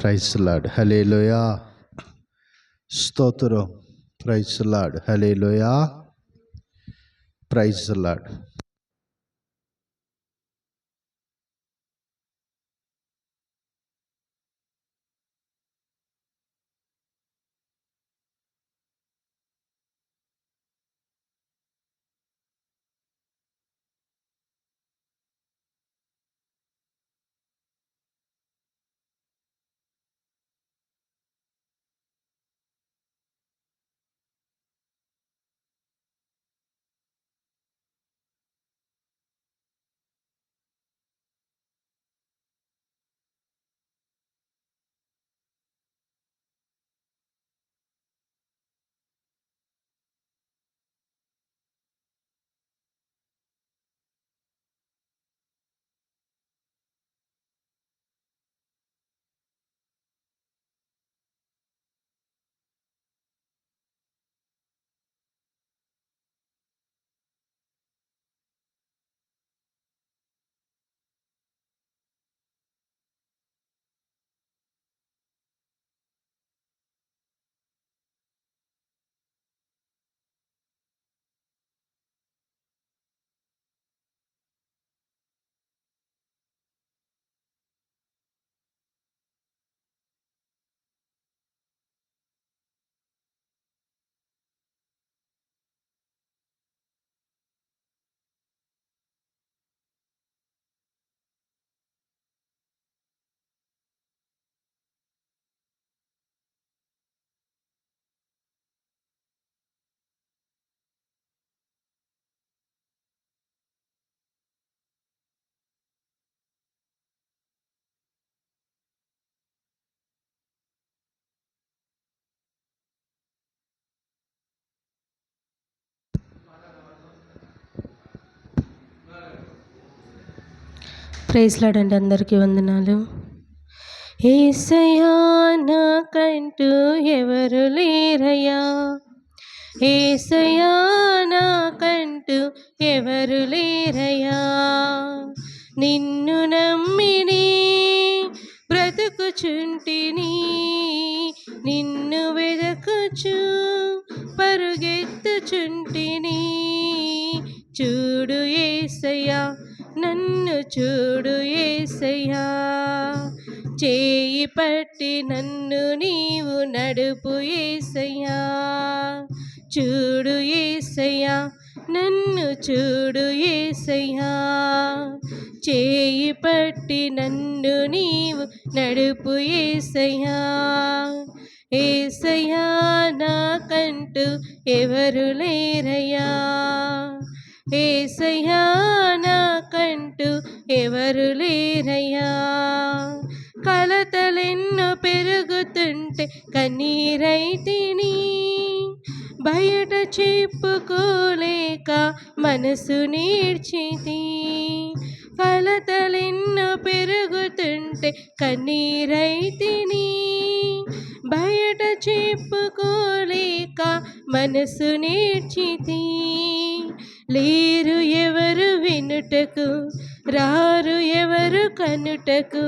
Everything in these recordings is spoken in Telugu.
ప్రైజ్ లార్డ్, హల్లెలూయా, స్తోత్రం. ప్రైజ్ లార్డ్, హల్లెలూయా, ప్రైజ్ లార్డ్. ప్రైజ్ లార్డ్ అండి, అందరికీ వందనాలు. యేసయ్యా నాకంటూ ఎవరు లేరయ్యా, యేసయ్యా నాకంటూ ఎవరు లేరయ్యా, నిన్ను నమ్మిని బ్రతుకుచుంటిని, నిన్ను వెదకుచు పరుగెత్తుచుంటిని. చూడు యేసయ్యా, నన్ను చూడు యేసయ్యా, చేయి పట్టి నన్ను నీవు నడుపు యేసయ్యా. చూడు యేసయ్యా, నన్ను చూడు యేసయ్యా, చేయి పట్టి నన్ను నీవు నడుపు యేసయ్యా. యేసయ్యా నాకంటూ ఎవరు లేరయ్యా, యేసయ్యా నాకంటూ ఎవరు లేరయ్యా, కలతలెన్నో పెరుగుతుంటే కన్నీరైతిని, బయట చెప్పుకోలేక మనసు నీడ్చితి, కలతలెన్నో పెరుగుతుంటే కన్నీరైతిని, బయట చెప్పుకోలేక మనసు నేర్చితి. లేరు ఎవరు వినుటకు, రారు ఎవరు కనుటకు,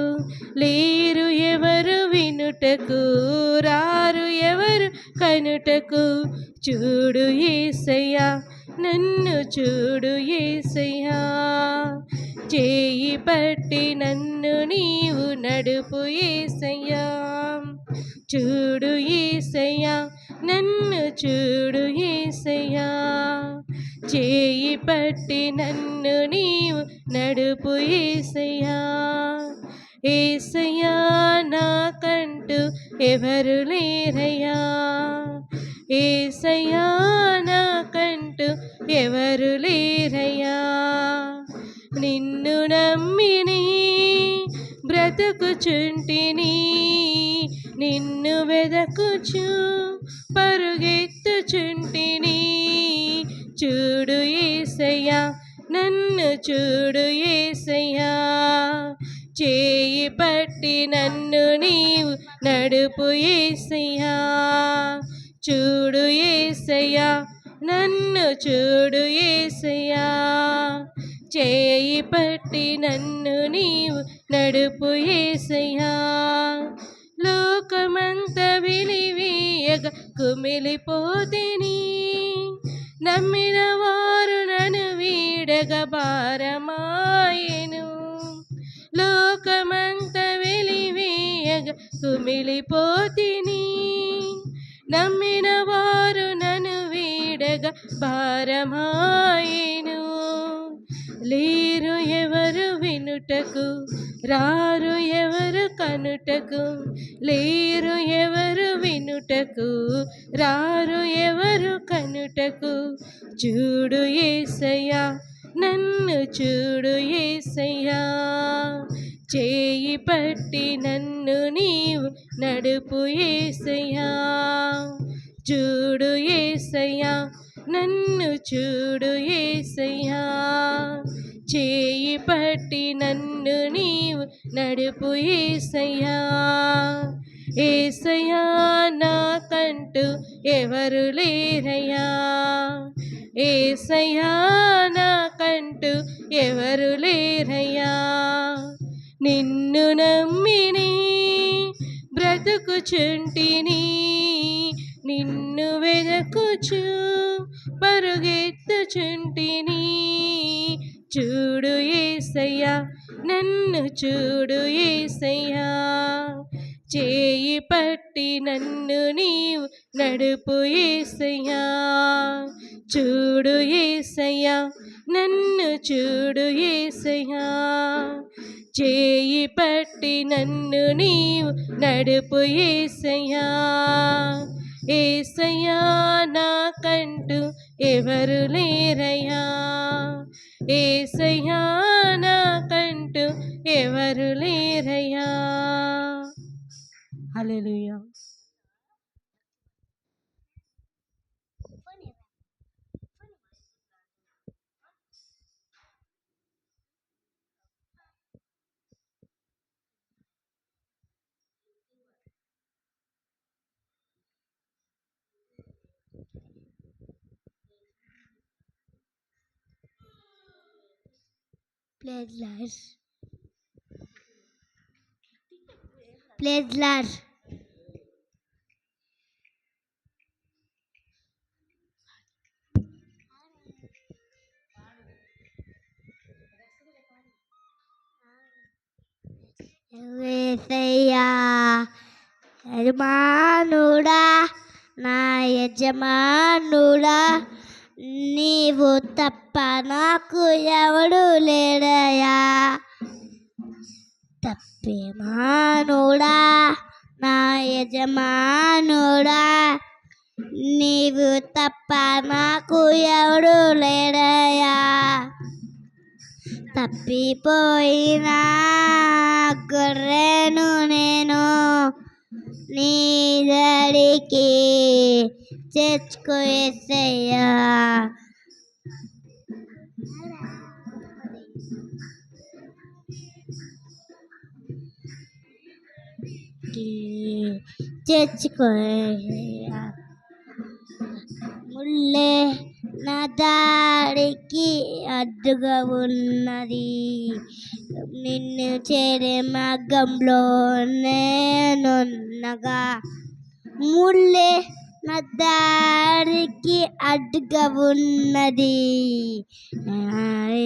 లేరు ఎవరు వినుటకు, రారు ఎవరు కనుటకు. చూడు యేసయ్యా, నన్ను చూడు యేసయ్యా, చేయి పట్టి నన్ను నీవు నడుపు యేసయ్యా. చూడు యేసయ్యా, నన్ను చూడు యేసయ్యా, చేయి పట్టి నన్ను నీవు నడుపు యేసయ్యా. యేసయ్యా నాకంటూ ఎవరు లేరయ్యా, యేసయ్యా నాకంటూ ఎవరు లేరయ్యా, నిన్ను నమ్మిని బ్రతుకుచుంటిని, నిన్ను వెదకుచు పరుగెత్తుచుంటిని. చూడు యేసయ్యా, నన్ను చూడు యేసయ్యా, చేయి పట్టి నన్ను నీవు నడుపు యేసయ్యా. చూడు యేసయ్యా, నన్ను చూడు యేసయ్యా, చేయి పట్టి నన్ను నీవు నడుపు యేసయ్యా. లోకమంత వెలివేయగా కుమిలిపోతిని, నమ్మిన వారు నన్ను వీడగా భారమాయెను. లోకమంత వెలివేయగా కుమిలిపోతిని, నమ్మిన వారు నన్ను వీడగా భారమాయెను. లేరు ఎవరు వినుటకు, రారు ఎవరు కనుటకు, లేరు ఎవరు వినుటకు, రారు ఎవరు కనుటకు. చూడు యేసయ్యా, నన్ను చూడు యేసయ్యా, చేయి పట్టి నన్ను నీవు నడుపు యేసయ్యా. చూడు యేసయ్యా, నన్ను చూడు యేసయ్యా, చేయి పట్టి నన్ను నీవు నడుపు యేసయ్యా. యేసయ్యా, నాకంటూ ఎవరు లేరయ్యా, యేసయ్యా, నాకంటూ ఎవరు లేరయ్యా. నిన్ను నమ్మిని బ్రతుకుచుంటిని, నిన్ను వెదకుచు పరుగెత్తుచుంటిని. చూడు యేసయ్యా, నన్ను చూడు యేసయ్యా, చేయి పట్టి నన్ను నీవు నడుపు యేసయ్యా. చూడు యేసయ్యా, నన్ను చూడు యేసయ్యా, చేయి పట్టి నన్ను నీవు నడుపు యేసయ్యా. యేసయ్యా, నాకంటూ ఎవరు లేరయ్యా, యేసయ్యా, నాకంటూ ఎవరు లేరయ్యా. హల్లెలూయా. ప్లేజ్లర్ యేసయ్యా, యజమానుడా, నా యజమానుడా, నీవు తప్ప నాకు ఎవడు లేడయా. తప్పిమానుడా, నా యజమానుడా, నీవు తప్ప నాకు ఎవడు లేడయా. తప్పిపోయినా గొర్రెను నేను నీ దరికి చేర్చుకో యేసయ్యా. చేర్చుకో యేసయ్యా. ముల్లే నా దారికి అడ్డుగా ఉన్నది, నిన్ను చేరే మార్గంలో నేనున్నగా. ముల్లే నా దారికి అడ్డుగా ఉన్నది,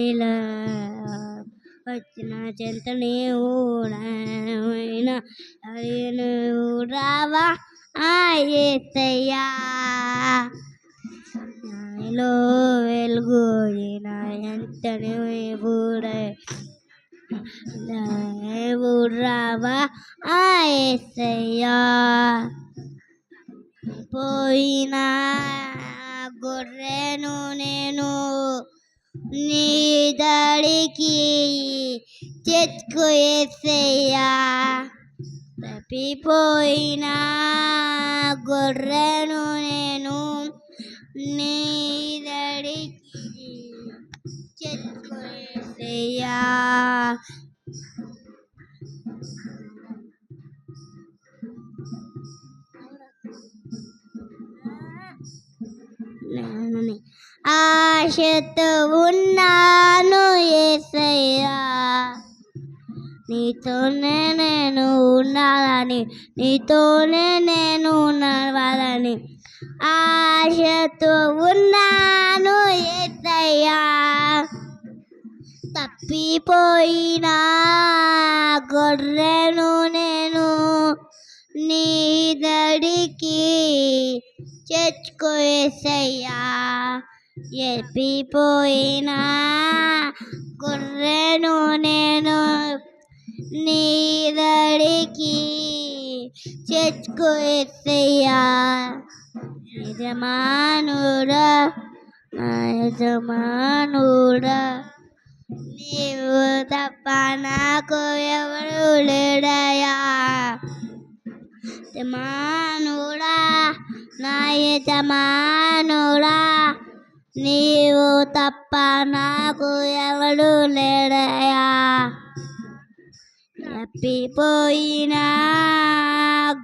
ఇలా వచ్చిన చెంత నీవు రావా యేసయ్యా. నాలో వెలుగు నా ఎంత నీవు రావా యేసయ్యా. పోయినా గొర్రెను నేను నీ దరికి చేర్చుకో యేసయ్యా. తప్పిపోయినా గొర్రెను నేను నీ దరికి చేర్చుకో యేసయ్యా. ఆశతో ఉన్నాను యేసయ్యా, నీతోనే నేను ఉండాలని, నీతోనే నేను నడవాలని ఆశతో ఉన్నాను యేసయ్యా. తప్పిపోయిన గొర్రెను నేను నీ దడికి చేర్చుకో యేసయ్యా. ఎప్పిపోయిన గొర్రెను నేను నీ దడికి చేర్చుకో యేసయ్యా. యజమానుడా, నా యజమానుడా, నీవు తప్ప నాకు ఎవరు లేడయ్యా. యజమానుడా, నా యజమానుడా, నీవు తప్ప నాకు ఎవడు లేడయ్యా. తప్పిపోయిన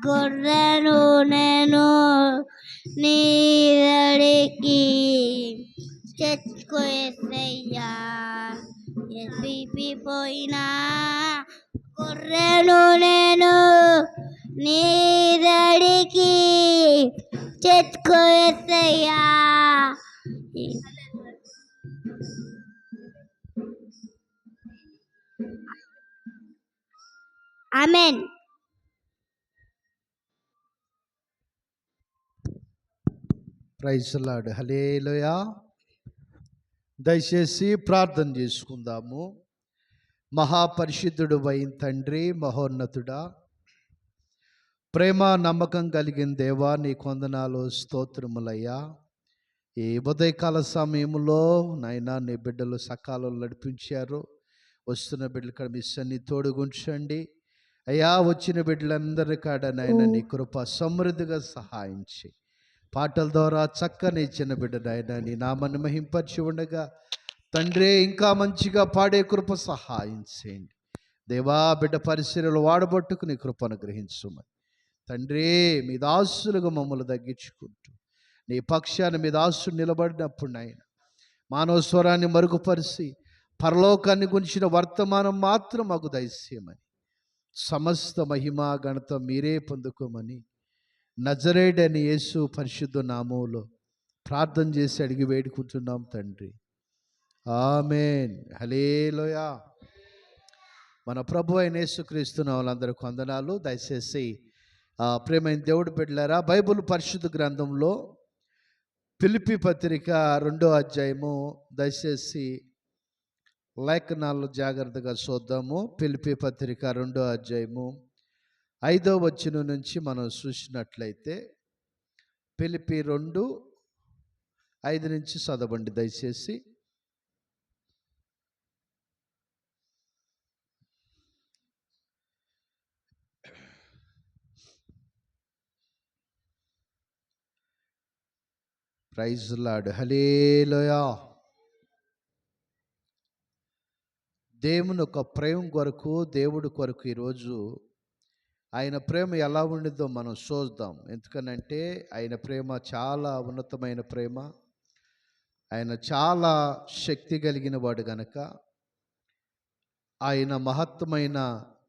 గొర్రెను నేను నీ దడికి చేర్చుకో యేసయ్యా. తప్పిపోయిన గొర్రెను నేను నీ దడికి చేర్చుకో యేసయ్యా. ఆమేన్. Praise lord. హల్లెలూయా. దయచేసి ప్రార్థన చేసుకుందాము. మహాపరిశుద్ధుడు అయిన తండ్రి, మహోన్నతుడా, ప్రేమ నమ్మకం కలిగిన దేవా, నీ కొందనాలు స్తోత్రములయ్యా. ఈ ఉదయకాల సమయంలో నాయనా నీ బిడ్డలు సకాలంలో నడిపించారు. వస్తున్న బిడ్డలు కాడ మీ సన్ని తోడుగుంచండి అయ్యా. వచ్చిన బిడ్డలందరి కాడ నాయన నీ కృప సమృద్ధిగా సహాయించి పాటల ద్వారా చక్కని చిన్న బిడ్డ నాయన నీ నామాన్ని మహింపరిచి ఉండగా తండ్రి ఇంకా మంచిగా పాడే కృప సహాయం చేయండి దేవా. బిడ్డ పరిశీలనలు వాడబట్టుకు నీ కృపను గ్రహించుమని తండ్రి, మీ దాసులుగా మమ్మల్ని తగ్గించుకుంటూ నీ పక్షాన్ని మీ దాసుడు నిలబడినప్పుడు నాయన మానవ స్వరాన్ని మరుగుపరిచి పరలోకాన్ని గురించిన వర్తమానం మాత్రం మాకు దయచేయమని, సమస్త మహిమ ఘనత మీరే పొందుకోమని నజరేయుడైన యేసు పరిశుద్ధ నామములో ప్రార్థన చేసి అడిగి వేడుకుంటున్నాం తండ్రి. ఆమేన్. హల్లెలూయా. మన ప్రభు అయిన యేసుక్రీస్తు నామములందరికీ వందనాలు. దయచేసి ప్రేమైన దేవుడు బిడ్డలారా, బైబిల్ పరిశుద్ధ గ్రంథంలో ఫిలిప్పీ పత్రిక 2వ అధ్యాయము దయచేసి లేఖనాలు జాగ్రత్తగా చూద్దాము. ఫిలిప్పీ పత్రిక 2వ అధ్యాయము 5వ వచనం నుంచి మనం చూసినట్లయితే ఫిలిప్పీ 2:5 నుంచి చదవండి దయచేసి. Praise lord. హల్లెలూయా. దేవుని ఒక ప్రేమ కొరకు, దేవుడి కొరకు ఈరోజు ఆయన ప్రేమ ఎలా ఉండిద్దో మనం చూద్దాం. ఎందుకనంటే ఆయన ప్రేమ చాలా ఉన్నతమైన ప్రేమ. ఆయన చాలా శక్తి కలిగిన వాడు గనక ఆయన మహత్తమైన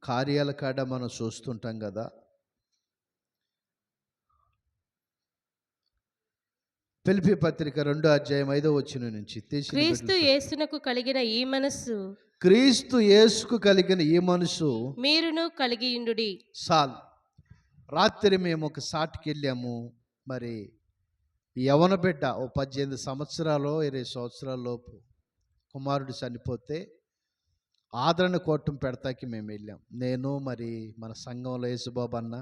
కార్యాల కాడ మనం చూస్తుంటాం కదా. ఫిలిప్పీ పత్రిక 2వ అధ్యాయం 5వ వచనం నుంచి క్రీస్తు యేసునకు కలిగిన ఈ మనస్సు, క్రీస్తు యేసుకు కలిగిన ఈ మనసు మీరును కలిగియుండుడి. చాలు. రాత్రి మేము ఒక సాటికి వెళ్ళాము. మరి యవన బిడ్డ ఓ 18 సంవత్సరాలు 20 సంవత్సరాల లోపు కుమారుడు చనిపోతే ఆదరణ కోటం పెడతాకి మేము వెళ్ళాం. నేను మరి మన సంఘంలో యేసుబాబు అన్న,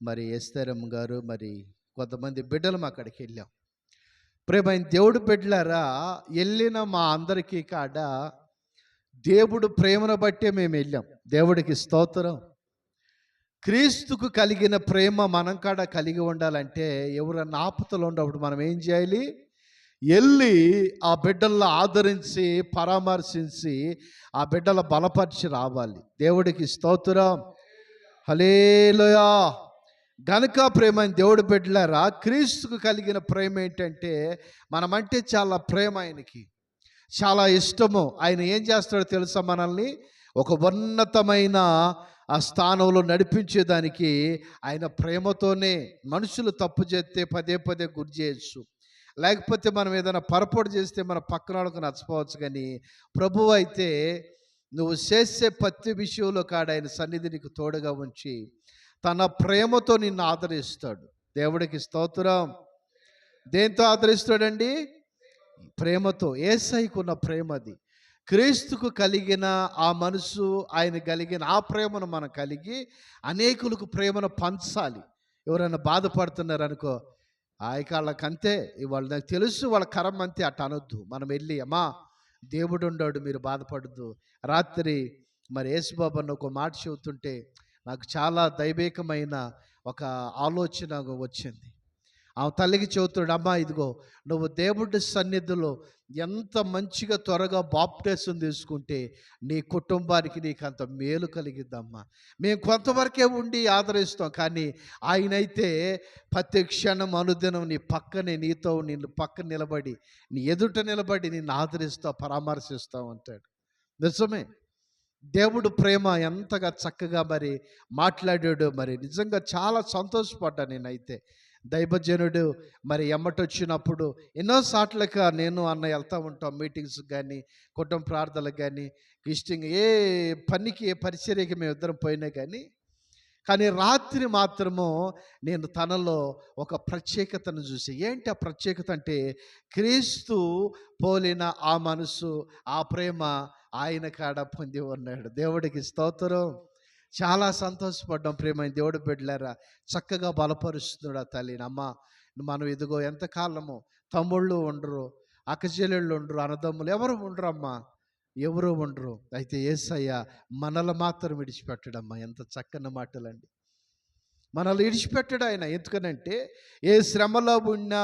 మరి ఎస్తేరమ్మ గారు, మరి కొంతమంది బిడ్డలు అక్కడికి వెళ్ళాం. ప్రేమైన దేవుడు బిడ్డలారా, వెళ్ళిన మా అందరికీ కాడ దేవుడు ప్రేమను బట్టే మేము వెళ్ళాం. దేవుడికి స్తోత్రం. క్రీస్తుకు కలిగిన ప్రేమ మనం కాడ కలిగి ఉండాలంటే ఎవరన్నా ఆపదలో ఉన్నప్పుడు మనం ఏం చేయాలి? వెళ్ళి ఆ బిడ్డల్లో ఆదరించి పరామర్శించి ఆ బిడ్డల బలపరిచి రావాలి. దేవుడికి స్తోత్రం. హల్లెలూయా. గనుక ప్రేమ దేవుడు బిడ్డలారా, క్రీస్తుకు కలిగిన ప్రేమ ఏంటంటే మనమంటే చాలా ప్రేమ, ఆయనకి చాలా ఇష్టము. ఆయన ఏం చేస్తాడో తెలుసా? మనల్ని ఒక ఉన్నతమైన ఆ స్థానంలో నడిపించేదానికి ఆయన ప్రేమతోనే. మనుషులు తప్పు చేస్తే పదే పదే గురి చేయొచ్చు, లేకపోతే మనం ఏదైనా పొరపాటు చేస్తే మన పక్కన వాళ్ళకు నచ్చపోవచ్చు, కానీ ప్రభువు అయితే నువ్వు చేసే ప్రతి విషయంలో కాడ ఆయన సన్నిధి నీకు తోడుగా ఉంచి తన ప్రేమతో నిన్ను ఆదరిస్తాడు. దేవుడికి స్తోత్రం. దేంతో ఆదరిస్తాడండి? ప్రేమతో. యేసయ్యకున్న ప్రేమ అది. క్రీస్తుకు కలిగిన ఆ మనసు, ఆయన కలిగిన ఆ ప్రేమను మనం కలిగి అనేకులకు ప్రేమను పంచాలి. ఎవరైనా బాధపడుతున్నారు అనుకో, వాళ్ళకంతే, వాళ్ళు నాకు తెలుసు వాళ్ళ కరం అంతే, అట్ట అనొద్దు. మనం వెళ్ళి, అమ్మా దేవుడు ఉన్నాడు, మీరు బాధపడద్దు. రాత్రి మరి యేసుబాబు అన్న ఒక మాట చెబుతుంటే నాకు చాలా దైవికమైన ఒక ఆలోచన వచ్చింది. ఆ తల్లికి చెబుతాడు, అమ్మా ఇదిగో నువ్వు దేవుడి సన్నిధిలో ఎంత మంచిగా త్వరగా బాప్టిజం తీసుకుంటే నీ కుటుంబానికి నీకు అంత మేలు కలిగిద్దమ్మా. మేము కొంతవరకే ఉండి ఆదరిస్తాం, కానీ ఆయనైతే ప్రతి క్షణం అనుదినం నీ పక్కనే, నీతో నిన్ను పక్కన నిలబడి, నీ ఎదుట నిలబడి నిన్ను ఆదరిస్తావు, పరామర్శిస్తావు అంటాడు. నిజమే, దేవుడు ప్రేమ ఎంతగా చక్కగా మరి మాట్లాడాడు. మరి నిజంగా చాలా సంతోషపడ్డా నేనైతే. దైవజనుడు మరి ఎమ్మటొచ్చినప్పుడు ఎన్నోసార్లుక నేను అన్న వెళ్తూ ఉంటాం మీటింగ్స్కి కానీ, కుటుంబ ప్రార్థనలకు కానీ, ఇష్టంగా ఏ పనికి ఏ పరిచర్యకి మేము ఇద్దరం పోయినా కానీ రాత్రి మాత్రము నేను తనలో ఒక ప్రత్యేకతను చూసి, ఏంటి ఆ ప్రత్యేకత అంటే క్రీస్తు పోలిన ఆ మనసు, ఆ ప్రేమ ఆయన కాడ పొంది ఉన్నాడు. దేవుడికి స్తోత్రం. చాలా సంతోషపడ్డాం. ప్రేమ దేవుడు బిడ్డలారా, చక్కగా బలపరుస్తున్నాడు ఆ తల్లిని. అమ్మ మనం ఇదిగో ఎంతకాలము తమ్ముళ్ళు ఉండరు, అక్కచెల్లెళ్ళు ఉండరు, అన్నదమ్ములు ఎవరు ఉండరు అమ్మా, ఎవరు ఉండరు. అయితే యేసయ్య మనల్ని మాత్రం విడిచిపెట్టడమ్మా. ఎంత చక్కని మాటలండి. మనల్ని విడిచిపెట్టడు ఆయన. ఎందుకనంటే ఏ శ్రమలో ఉన్నా,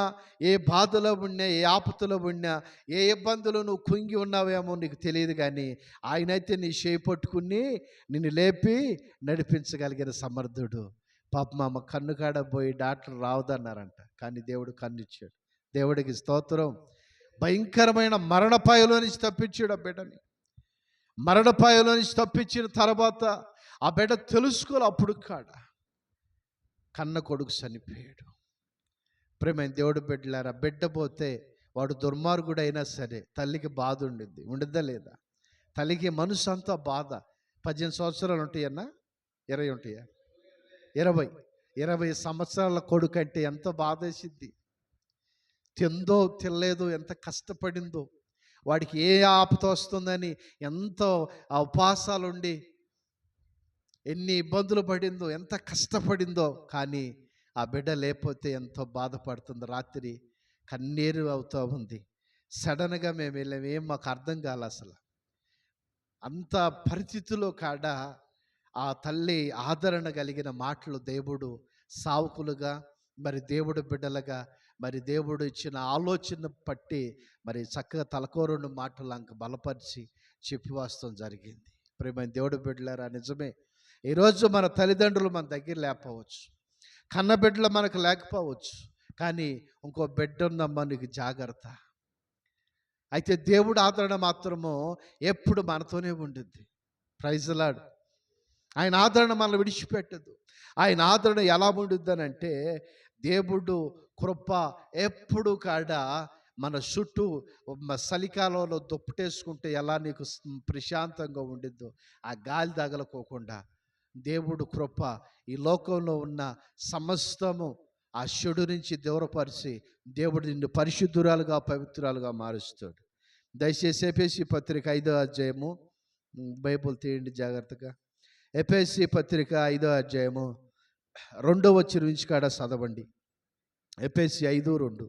ఏ బాధలో ఉన్నా, ఏ ఆపదలో ఉన్నా, ఏ ఇబ్బందులు నువ్వు కుంగి ఉన్నావేమో నీకు తెలియదు, కానీ ఆయనైతే నీ చేయి పట్టుకుని నిన్ను లేపి నడిపించగలిగిన సమర్థుడు. పాపం అమ్మ కన్ను కాడ పోయి డాక్టర్ రావద్దన్నారంట, కానీ దేవుడు కన్ను ఇచ్చాడు. దేవుడికి స్తోత్రం. భయంకరమైన మరణపాయలో నుంచి తప్పించాడు ఆ బిడ్డని. మరణపాయలో నుంచి తప్పించిన తర్వాత ఆ బిడ్డ తెలుసుకోవాలి, అప్పుడు కాడ కన్న కొడుకు చనిపోయాడు. ప్రేమైన దేవుడు బిడ్డలారా, బిడ్డ పోతే వాడు దుర్మార్గుడైనా సరే తల్లికి బాధ ఉండిద్దా లేదా? తల్లికి మనసు అంతా బాధ. 18 సంవత్సరాలు ఉంటాయన్నా, 20 ఉంటాయా? 20 సంవత్సరాల కొడుకు అంటే ఎంత బాధ వేసిద్ది. తిందో తినలేదో, ఎంత కష్టపడిందో, వాడికి ఏ ఆపద వస్తుందని ఎంతో ఉపవాసాలుండి ఎన్ని ఇబ్బందులు పడిందో, ఎంత కష్టపడిందో, కానీ ఆ బిడ్డ లేకపోతే ఎంతో బాధపడుతుంది. రాత్రి కన్నీరు అవుతూ ఉంది. సడన్గా మేము వెళ్ళాము, ఏం మాకు అర్థం కాలే అసలు. అంత పరిస్థితిలో కాడ ఆ తల్లి ఆదరణ కలిగిన మాటలు దేవుడు సావుకులుగా, మరి దేవుడు బిడ్డలుగా, మరి దేవుడు ఇచ్చిన ఆలోచన పట్టి మరి చక్కగా తలకోరుండు మాటలు అంక బలపరిచి చెప్పి వస్తాం జరిగింది. ప్రేమైన దేవుడు బిడ్డలారా, నిజమే, ఈరోజు మన తల్లిదండ్రులు మన దగ్గర లేకపోవచ్చు, కన్న బిడ్డలు మనకు లేకపోవచ్చు, కానీ ఇంకో బిడ్డ ఉందమ్మా నీకు జాగ్రత్త. అయితే దేవుడు ఆదరణ మాత్రము ఎప్పుడు మనతోనే ఉండుద్ది. Praise the Lord. ఆయన ఆదరణ మనల్ని విడిచిపెట్టదు. ఆయన ఆదరణ ఎలా ఉండుద్దనంటే దేవుడు కృప ఎప్పుడు కాడ మన చుట్టూ చలికాలంలో దుప్పటేసుకుంటే ఎలా నీకు ప్రశాంతంగా ఉండిద్దో, ఆ గాలి తగలకోకుండా దేవుడు కృప ఈ లోకంలో ఉన్న సమస్తము ఆ చెడు నుంచి దూరపరిచి దేవుడు నిన్ను పరిశుద్ధురాలుగా, పవిత్రాలుగా మారుస్తాడు. దయచేసి ఎఫెసీ పత్రిక 5వ అధ్యాయము, బైబుల్ తీయండి జాగ్రత్తగా. ఎఫెసీ పత్రిక 5వ అధ్యాయము 2వ వచనం నుంచి కాడ చదవండి. ఎఫెసీ 5:2.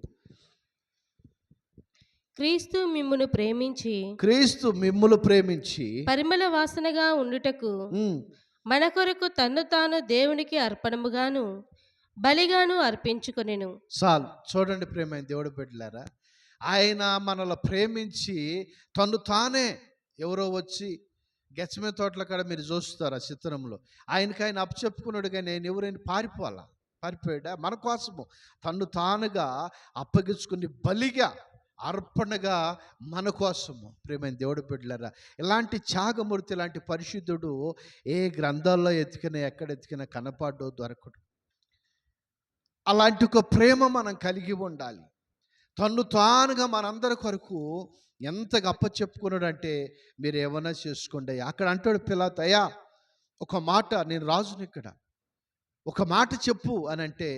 క్రీస్తు మిమ్మును ప్రేమించి, క్రీస్తు మిమ్ములు ప్రేమించి పరిమళ వాసనగా ఉండుటకు మన కొరకు తన్ను తాను దేవునికి అర్పణముగాను బలిగాను అర్పించుకొనెను. చాలు. చూడండి ప్రేమైన దేవుడు బిడ్డలారా, ఆయన మనల్ని ప్రేమించి తను తానే, ఎవరో వచ్చి గెచ్చమే తోటల కాడ మీరు చూస్తారు ఆ చిత్రంలో, ఆయనకి ఆయన అప్పచెప్పుకున్నాడు, కానీ నేను ఎవరైనా పారిపోయాడా? మన కోసము తన్ను తానుగా అప్పగించుకుని బలిగా అర్పణగా మన కోసము. ప్రియమైన దేవుడు బిడ్డలారా, ఇలాంటి త్యాగమూర్తి, ఇలాంటి పరిశుద్ధుడు ఏ గ్రంథాల్లో ఎతికినా, ఎక్కడ ఎతికినా కనపడ్డు, దొరకడు. అలాంటి ఒక ప్రేమ మనం కలిగి ఉండాలి. తన్ను తానుగా మనందరి కొరకు ఎంత గొప్ప చెప్పుకున్నాడంటే, మీరు ఏమన్నా చేసుకోండి అయ్యా. అక్కడ అంటాడు పిలాతు, అయ్యా ఒక మాట, నేను రాజుని ఇక్కడ, ఒక మాట చెప్పు అని అంటే,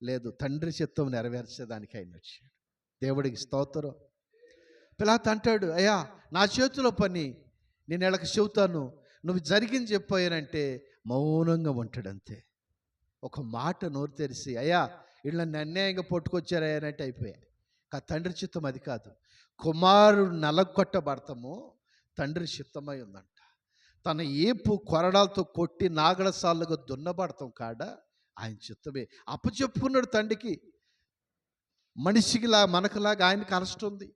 లేదు, తండ్రి చిత్తం నెరవేర్చేదానికి ఆయన వచ్చాడు. దేవుడికి స్తోత్రం. పిలాతు అంటాడు, అయ్యా నా చేతిలో పని నేను వీళ్ళకి చెబుతాను, నువ్వు జరిగింది చెప్పాయనంటే మౌనంగా ఉంటాడు అంతే. ఒక మాట నోరు తెరిచి, అయ్యా వీళ్ళని అన్యాయంగా పట్టుకొచ్చారయ్యానంటే అయిపోయాయి. తండ్రి చిత్తం అది కాదు. కుమారుడు నలగొట్టబడతాము తండ్రి చిత్తమై ఉందంట. తన ఏపు కొరడాలతో కొట్టి నాగడ సార్లుగా దున్నబడతాం కాడ ఆయన చిత్తమే. అప్పచెప్పుకున్నాడు తండ్రికి. మనిషికిలా మనకులాగా ఆయనకు అలస్ట్ ఉంది.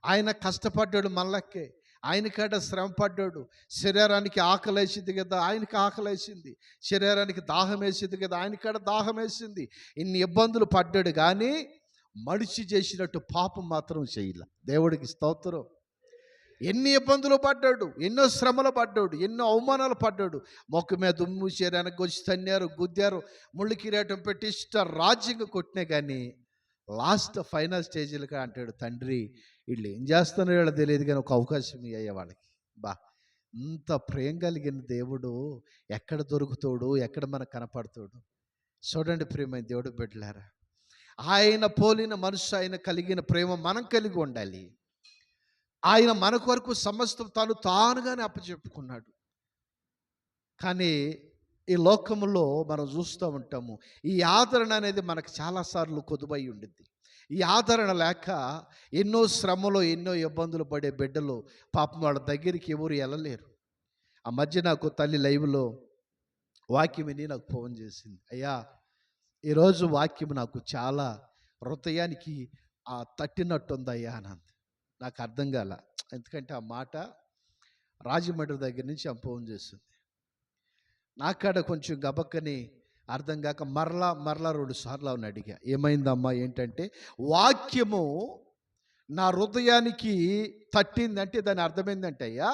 ఆయన కష్టపడ్డాడు మనలకే. ఆయన కాడ శ్రమ పడ్డాడు. శరీరానికి ఆకలి వేసింది కదా, ఆయనకి ఆకలి వేసింది. శరీరానికి దాహం వేసింది కదా, ఆయన కాడ దాహం వేసింది. ఇన్ని ఇబ్బందులు పడ్డాడు కానీ మనిషి చేసినట్టు పాపం మాత్రం చేయలే. దేవుడికి స్తోత్రం. ఎన్ని ఇబ్బందులు పడ్డాడు, ఎన్నో శ్రమలు పడ్డాడు, ఎన్నో అవమానాలు పడ్డాడు. మొక్క మీద దుమ్ము శరీరానికి వచ్చి తన్నారు, గుద్దారు, ముళ్ళు కిరీటం పెట్టి ఇష్ట రాజ్యంగా కొట్టినా కానీ లాస్ట్ ఫైనల్ స్టేజ్లుగా అంటాడు, తండ్రి వీళ్ళు ఏం చేస్తున్నారో వీళ్ళు తెలియదు కానీ ఒక అవకాశం అయ్యే వాళ్ళకి. బా, ఇంత ప్రేమ కలిగిన దేవుడు ఎక్కడ దొరుకుతాడు, ఎక్కడ మనకు కనపడతాడు? చూడండి ప్రేమ దేవుడు బిడ్డలారా, ఆయన పోలిన మనసు, ఆయన కలిగిన ప్రేమ మనం కలిగి ఉండాలి. ఆయన మన కొరకు సమస్తం తానుగానే అప్పచెప్పుకున్నాడు. కానీ ఈ లోకంలో మనం చూస్తూ ఉంటాము, ఈ ఆదరణ అనేది మనకు చాలాసార్లు కొదువై ఉండిద్ది. ఈ ఆదరణ లేక ఎన్నో శ్రమలు, ఎన్నో ఇబ్బందులు పడే బిడ్డలు పాపం వాళ్ళ దగ్గరికి ఎవరు వెళ్ళలేరు. ఆ మధ్య నాకు తల్లి లైవ్లో వాక్యం విని నాకు ఫోన్ చేసింది, అయ్యా ఈరోజు వాక్యం నాకు చాలా హృదయానికి తట్టినట్టుందయ్యా అని అంది. నాకు అర్థం కాల, ఎందుకంటే ఆ మాట రాజమండ్రి దగ్గర నుంచి ఆమె ఫోన్ చేస్తుంది. నాకాడ కొంచెం గబక్కని అర్థం కాక మరలా 2 సార్లు ఆమెను అడిగా, ఏమైందమ్మా ఏంటంటే, వాక్యము నా హృదయానికి తట్టిందంటే దాని అర్థమైందంటే, అయ్యా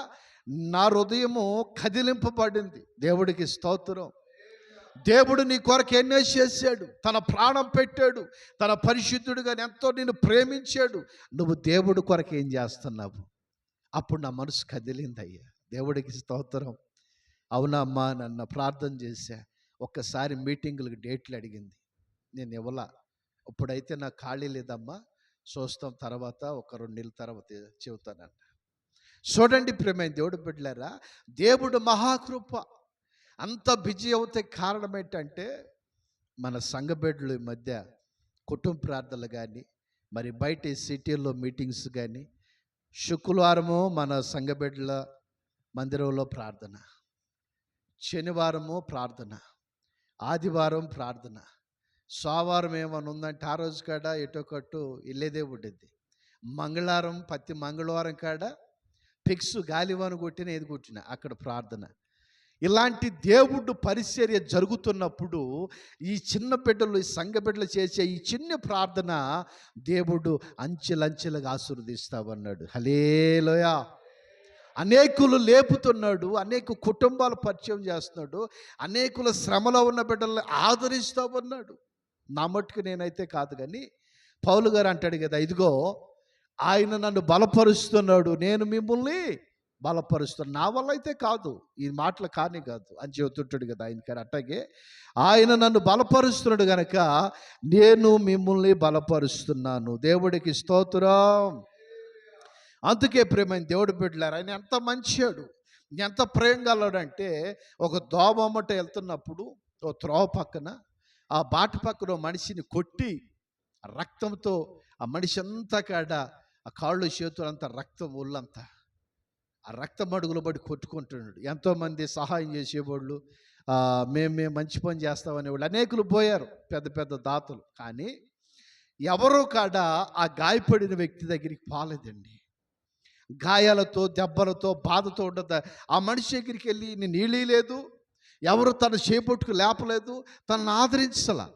నా హృదయము కదిలింపబడింది. దేవుడికి స్తోత్రం. దేవుడు నీ కొరకు ఎన్నో చేశాడు, తన ప్రాణం పెట్టాడు, తన పరిశుద్ధుడుగా ఎంతో నిన్ను ప్రేమించాడు. నువ్వు దేవుడు కొరకు ఏం చేస్తున్నావు? అప్పుడు నా మనసు కదిలిందయ్యా. దేవుడికి స్తోత్రం. అవునా అమ్మా, నన్ను ప్రార్థన చేశా. ఒక్కసారి మీటింగులకు డేట్లు అడిగింది, నేను ఇవ్వలా. ఇప్పుడైతే నాకు ఖాళీ లేదమ్మా, చూస్తాం తర్వాత, ఒక 2 నెలల తర్వాత చెబుతానంట. చూడండి ప్రేమైన దేవుడు బిడ్డలారా, దేవుడు మహాకృప. అంత బిజీ అవుతే కారణం ఏంటంటే, మన సంఘ బిడ్డలు ఈ మధ్య కుటుంబ ప్రార్థనలు కానీ, మరి బయట సిటీల్లో మీటింగ్స్ కానీ, శుక్రవారము మన సంఘ బిడ్డల మందిరంలో ప్రార్థన, శనివారము ప్రార్థన, ఆదివారం ప్రార్థన, సోమవారం ఏమైనా ఉందంటే ఆ రోజు కాడ ఎటో కట్టు ఇల్లేదే ఉండిద్ది. మంగళవారం ప్రతి మంగళవారం కాడ ఫిక్స్ గాలివాను కొట్టిన ఏది కొట్టిన అక్కడ ప్రార్థన. ఇలాంటి దేవుడు పరిచర్య జరుగుతున్నప్పుడు ఈ చిన్న బిడ్డలు, ఈ సంఘ బిడ్డలు చేసే ఈ చిన్న ప్రార్థన దేవుడు అంచెలంచెలుగా ఆశీర్వదిస్తామన్నాడు. హల్లెలూయా. అనేకులు లేపుతున్నాడు, అనేక కుటుంబాలు పరిచయం చేస్తున్నాడు, అనేకుల శ్రమలో ఉన్న బిడ్డల్ని ఆదరిస్తామన్నాడు. నా మట్టుకు నేనైతే కాదు కానీ పౌలు గారు అంటాడు కదా, ఇదిగో ఆయన నన్ను బలపరుస్తున్నాడు, నేను మిమ్మల్ని బలపరుస్తాను. నా వల్ల అయితే కాదు, ఈ మాటలు కానీ కాదు అని చెబుతుంటాడు కదా ఆయన గారు. అట్లాగే ఆయన నన్ను బలపరుస్తున్నాడు కనుక నేను మిమ్మల్ని బలపరుస్తున్నాను. దేవుడికి స్తోత్రం. అందుకే ప్రేమైన దేవుడు బిడ్డలారా, ఆయన ఎంత మంచివాడు, ఎంత ప్రేమ గలడంటే, ఒక దోమమ్మట వెళ్తున్నప్పుడు ఓ త్రోవ పక్కన, ఆ బాట పక్కన మనిషిని కొట్టి రక్తంతో ఆ మనిషి అంతా కాడ ఆ కాళ్ళు చేతులు అంతా రక్తం, ఒళ్ళంతా ఆ రక్తం అడుగులు పడి కొట్టుకుంటున్నాడు. ఎంతోమంది సహాయం చేసేవాళ్ళు, మేము మంచి పని చేస్తామనేవాళ్ళు అనేకులు పోయారు, పెద్ద పెద్ద దాతలు. కానీ ఎవరో కాడ ఆ గాయపడిన వ్యక్తి దగ్గరికి పోలేదండి. గాయాలతో, దెబ్బలతో, బాధతో ఉండదు. ఆ మనిషి దగ్గరికి వెళ్ళి నీళ్ళు లేదు, ఎవరు తను చేపట్టుకు లేపలేదు, తనను ఆదరించలా.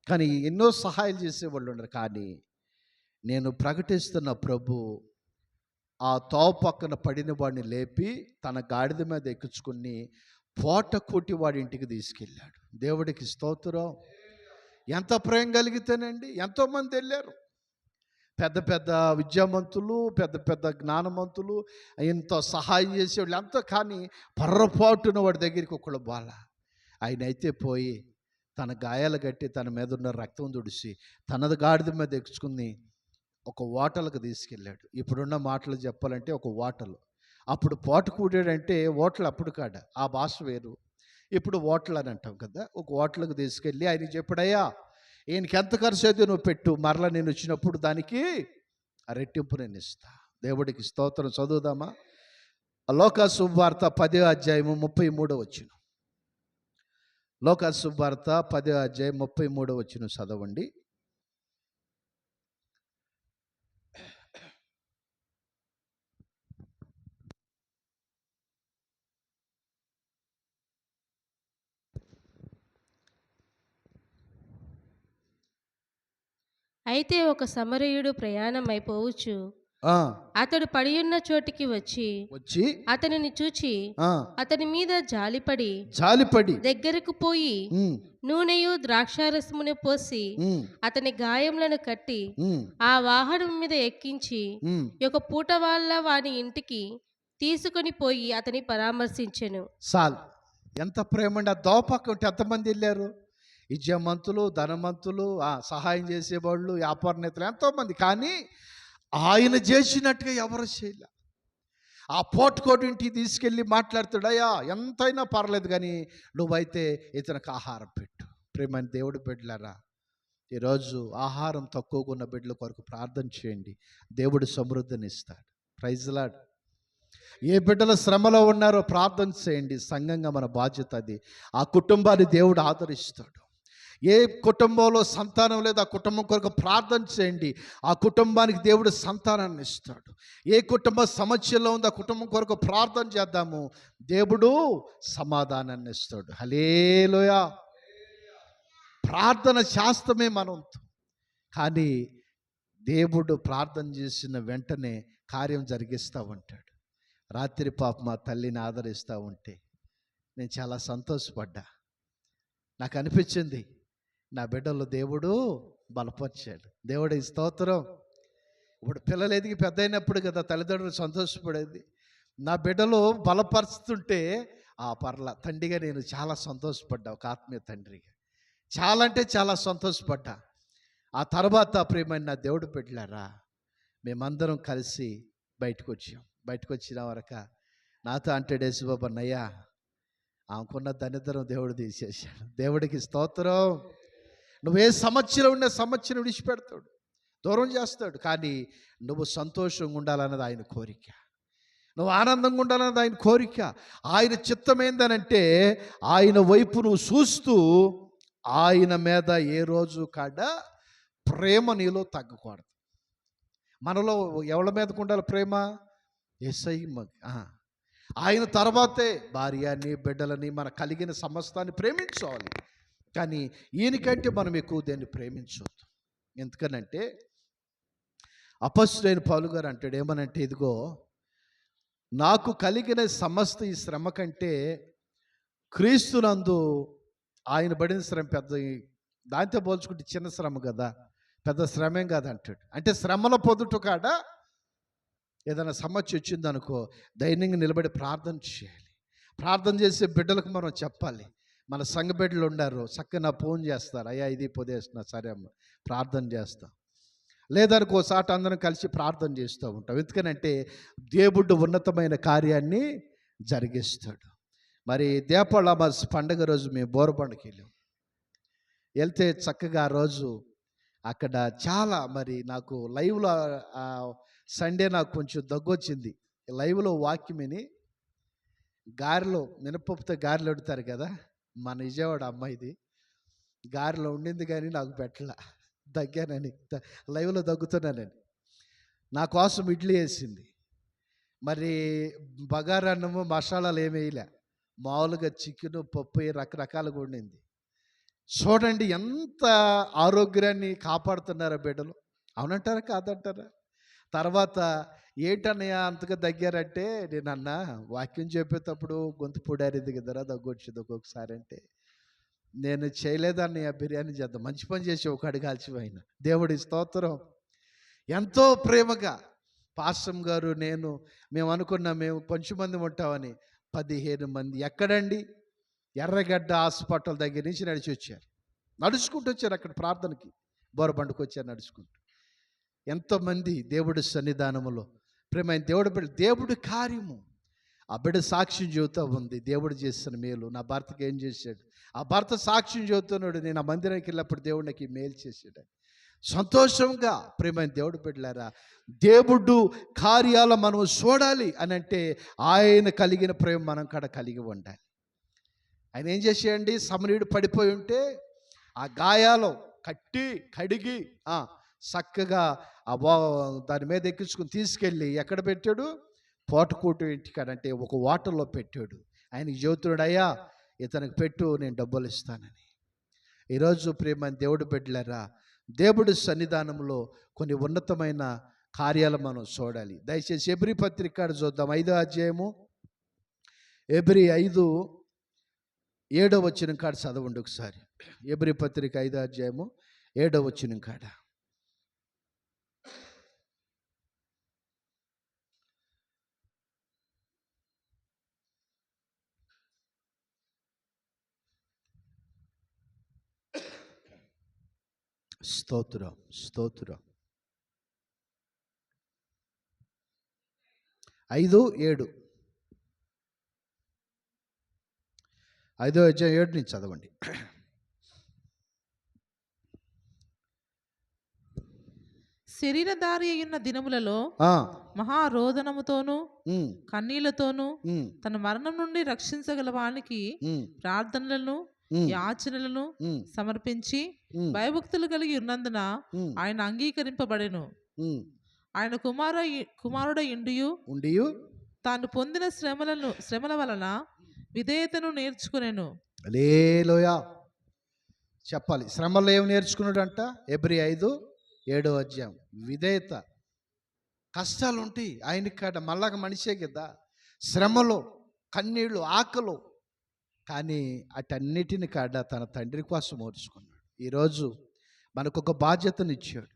కానీ ఎన్నో సహాయాలు చేసేవాళ్ళు ఉన్నారు. కానీ నేను ప్రకటిస్తున్న ప్రభు ఆ తోవ పక్కన పడిన వాడిని లేపి తన గాడిద మీద ఎక్కించుకుని పోట కొట్టి వాడి ఇంటికి తీసుకెళ్ళాడు. దేవుడికి స్తోత్రం. ఎంత ప్రేమ కలిగితేనండి. ఎంతోమంది వెళ్ళారు, పెద్ద పెద్ద విద్యావంతులు, పెద్ద పెద్ద జ్ఞానవంతులు, ఎంతో సహాయం చేసేవాళ్ళు ఎంతో. కానీ పొర్రపాటున వాడి దగ్గరికి ఒకళ్ళు బాల. ఆయన అయితే పోయి తన గాయాలు కట్టి తన మీద ఉన్న రక్తం తుడిసి తనది గాడిద మీద ఎక్కించుకుని ఒక ఓటలకు తీసుకెళ్ళాడు. ఇప్పుడున్న మాటలు చెప్పాలంటే ఒక ఓటలు. అప్పుడు పోటు కూడాడంటే ఓటలు అప్పుడు కాడ, ఆ భాష వేరు. ఇప్పుడు ఓటలు అని అంటాం కదా. ఒక ఓటలకు తీసుకెళ్ళి ఆయనకి చెప్పాడయ్యా, ఈయనకి ఎంత ఖర్చు అయితే నువ్వు పెట్టు, మరలా నేను వచ్చినప్పుడు దానికి రెట్టింపు నేను ఇస్తా. దేవుడికి స్తోత్రం. చదువుదామా? లోకా శుభవార్త 10వ అధ్యాయము 33వ వచనం. లోకా శుభవార్త 10వ అధ్యాయం 33వ వచనం చదవండి. అయితే ఒక సమరయుడు ప్రయాణమైపోవచ్చు ఆ, అతడు పడియున్న చోటికి వచ్చి వచ్చి అతనిని చూచి ఆ, అతని మీద జాలిపడి దగ్గరకు పోయి ఉమ్, నూనెయు ద్రాక్షారసమును పోసి ఉమ్, అతని గాయములను కట్టి ఉమ్, ఆ వాహనం మీద ఎక్కించి ఉమ్. ఒక పూట వాళ్ళ వాని ఇంటికి తీసుకొని పోయి అతని పరామర్శించెను. సాల్. ఎంత ప్రేమండి. ఆ దోపక్క ఉంటే ఎంతమంది వెళ్ళారు? విద్యామంతులు, ధనవంతులు, సహాయం చేసేవాళ్ళు, వ్యాపార నేతలు ఎంతోమంది. కానీ ఆయన చేసినట్టుగా ఎవరు చేయలే. ఆ పోటుకోటింటికి తీసుకెళ్ళి మాట్లాడుతాడయ్యా, ఎంతైనా పర్లేదు కానీ నువ్వైతే ఇతనికి ఆహారం పెట్టు. ప్రేమని దేవుడు బిడ్డలారా, ఈరోజు ఆహారం తక్కువగా ఉన్న బిడ్డల కొరకు ప్రార్థన చేయండి. దేవుడు సమృద్ధిని ఇస్తాడు. Praise lord. ఏ బిడ్డల శ్రమలో ఉన్నారో ప్రార్థన చేయండి. సంఘంగా మన బాధ్యత అది. ఆ కుటుంబాన్ని దేవుడు ఆదరిస్తాడు. ఏ కుటుంబంలో సంతానం లేదు, ఆ కుటుంబం కొరకు ప్రార్థన చేయండి. ఆ కుటుంబానికి దేవుడు సంతానాన్ని ఇస్తాడు. ఏ కుటుంబ సమస్యలో ఉందో ఆ కుటుంబం కొరకు ప్రార్థన చేద్దాము, దేవుడు సమాధానాన్ని ఇస్తాడు. హల్లెలూయా. ప్రార్థన శాస్త్రమే మనం. కానీ దేవుడు ప్రార్థన చేసిన వెంటనే కార్యం జరిగిస్తూ ఉంటాడు. రాత్రి పాప మా తల్లిని ఆదరిస్తూ ఉంటే నేను చాలా సంతోషపడ్డా. నాకు అనిపించింది, నా బిడ్డలు దేవుడు బలపరిచాడు. దేవుడి స్తోత్రం. ఇప్పుడు పిల్లలు ఎదిగి పెద్ద అయినప్పుడు కదా తల్లిదండ్రులు సంతోషపడేది. నా బిడ్డలు బలపరుస్తుంటే ఆ పర్ల తండ్రిగా నేను చాలా సంతోషపడ్డా. ఒక ఆత్మీయ తండ్రిగా చాలా అంటే చాలా సంతోషపడ్డా. ఆ తర్వాత ప్రేమైన నా దేవుడు బిడ్డలారా, మేమందరం కలిసి బయటకు వచ్చాం. బయటకు వచ్చిన వరకు నాతో అంటాడు, యేసుబాబు అన్నయ్య, ఆమెకున్న దరిద్రం దేవుడు తీసేశాడు. దేవుడికి స్తోత్రం. నువ్వే సమస్యలో ఉన్న సమస్యను విడిచిపెడతాడు, దూరం చేస్తాడు. కానీ నువ్వు సంతోషంగా ఉండాలన్నది ఆయన కోరిక, నువ్వు ఆనందంగా ఉండాలన్నది ఆయన కోరిక. ఆయన చిత్తం ఏందనంటే ఆయన వైపు నువ్వు చూస్తూ ఆయన మీద ఏ రోజు కాడ ప్రేమ నీలో తగ్గకూడదు. మనలో ఎవరి మీదకు ఉండాలి ప్రేమ? యేసయ్య. ఆయన తర్వాతే భార్యని, బిడ్డలని, మన కలిగిన సమస్తాన్ని ప్రేమించాలి. కానీ ఈయనకంటే మనం ఎక్కువ దేన్ని ప్రేమించవద్దు. ఎందుకనంటే అపొస్తలుడైన పౌలు గారు అంటాడు ఏమనంటే, ఇదిగో నాకు కలిగిన సమస్త ఈ శ్రమ కంటే క్రీస్తునందు ఆయన పడిన శ్రమ పెద్ద, దాంతో పోల్చుకుంటే చిన్న శ్రమ కదా, పెద్ద శ్రమేం కాదు అంటాడు. అంటే శ్రమల పొదుట కాడ ఏదైనా సమస్య వచ్చిందనుకో ధైర్యంగా నిలబడి ప్రార్థన చేయాలి. ప్రార్థన చేసే బిడ్డలకు మనం చెప్పాలి. మన సంఘ బిడ్డలు ఉన్నారు, చక్కగా నా ఫోన్ చేస్తారు, అయ్యా ఇది పొదేస్తున్నా, సరే అమ్మ ప్రార్థన చేస్తాం. లేదనుకోసారి అందరం కలిసి ప్రార్థన చేస్తూ ఉంటాం. ఎందుకనంటే దేవుడు ఉన్నతమైన కార్యాన్ని జరిగిస్తాడు. మరి దీపావళి అమావాస్య పండుగ రోజు మేము బోరబండకి వెళ్ళాం. వెళ్తే చక్కగా ఆ రోజు అక్కడ చాలా, మరి నాకు లైవ్లో సండే నాకు కొంచెం దగ్గు వచ్చింది. లైవ్లో వాక్యం విని గారెలో, మినపప్పుతో గారెలు వండుతారు కదా, మన విజయవాడ అమ్మాయిది గారెలో ఉండింది కానీ నాకు పెట్టలా, దగ్గానని, లైవ్లో దగ్గుతున్నానని. నా కోసం ఇడ్లీ వేసింది. మరి బగారన్నము మసాలాలు ఏమి వేయలే, మామూలుగా చికెను, పప్పు రకరకాలుగా ఉండింది. చూడండి ఎంత ఆరోగ్యాన్ని కాపాడుతున్నారో బిడ్డలు. అవునంటారా కాదంటారా? తర్వాత ఏంటన్నయ్య అంతగా దగ్గారంటే, నేనన్నా వాక్యం చెప్పేటప్పుడు గొంతు పొడారిద్ది కదరా, దగ్గొచ్చేది ఒక్కొక్కసారి అంటే, నేను చేయలేదన్నయ్య బిర్యానీ చేద్దాం. మంచి పని చేసి ఒక అడుగు ఆలస్యమైన. దేవుడి స్తోత్రం. ఎంతో ప్రేమగా పాస్టమ్ గారు మేము అనుకున్నాం, మేము కొంచెం మంది ఉంటామని. 15 మంది ఎక్కడండి? ఎర్రగడ్డ హాస్పిటల్ దగ్గర నుంచి నడిచి వచ్చారు. నడుచుకుంటూ వచ్చారు అక్కడ ప్రార్థనకి. బోరబండకు వచ్చారు నడుచుకుంటూ. ఎంతోమంది దేవుడి సన్నిధానములో ప్రేమైన దేవుడి కార్యము. ఆ బిడ్డ సాక్ష్యం చెబుతూ ఉంది, దేవుడు చేసిన మేలు. నా భర్తకి ఏం చేశాడు, ఆ భర్త సాక్ష్యం చెబుతున్నాడు, నేను ఆ మందిరానికి వెళ్ళినప్పుడు దేవుడు నాకు ఈ మేలు చేశాడు. సంతోషంగా ప్రేమైన దేవుడు బిడ్డలారా, దేవుడు కార్యాలు మనం చూడాలి అని అంటే ఆయన కలిగిన ప్రేమ మనం కూడా కలిగి ఉండాలి. ఆయన ఏం చేసేయండి, సమరీయుడు పడిపోయి ఉంటే ఆ గాయాలు కట్టి కడిగి చక్కగా దాని మీద ఎక్కించుకుని తీసుకెళ్ళి ఎక్కడ పెట్టాడు? పోటకూటు ఇంటికాడంటే ఒక వాటర్లో పెట్టాడు. ఆయనకి జ్యోతుడు, అయ్యా ఇతనికి పెట్టు, నేను డబ్బులు ఇస్తానని. ఈరోజు ప్రేమ దేవుడు బిడ్డలారా, దేవుడి సన్నిధానంలో కొన్ని ఉన్నతమైన కార్యాలు మనం చూడాలి. దయచేసి ఎబ్రీ పత్రిక చూద్దాం, 5వ అధ్యాయము. ఎబ్రీ 5:7 వచనం కాడ చదవండి ఒకసారి. ఎబ్రీ పత్రిక 5వ అధ్యాయము 7వ వచనం కాడ. స్తోత్రం, స్తోత్రం. 5:7. 5వ అధ్యాయం 7 నుంచి చదవండి. శరీరధారి అయ్యున్న దినములలో మహారోదనముతోనూ కన్నీళ్లతోనూ తన మరణం నుండి రక్షించగల వానికి ప్రార్థనలను యాచనలను సమర్పించి భయభక్తులు కలిగి ఉన్నందున ఆయన అంగీకరింపబడెను. ఆయన కుమారుడయుండియు తాను పొందిన శ్రమల వలన విధేయతను నేర్చుకునేను. హల్లెలూయా చెప్పాలి. శ్రమలో ఏమి నేర్చుకున్నాడు అంట? ఎబ్రీ 5:7 అధ్యాయం. విధేయత. కష్టాలు ఉంటాయి ఆయనకి కాడ, మళ్ళాగా మనిషే కదా. శ్రమలో, కన్నీళ్ళు, ఆకలు, కానీ అటన్నిటిని కాడ తన తండ్రి కోసం ఓర్చుకున్నాడు. ఈరోజు మనకు ఒక బాధ్యతనిచ్చాడు.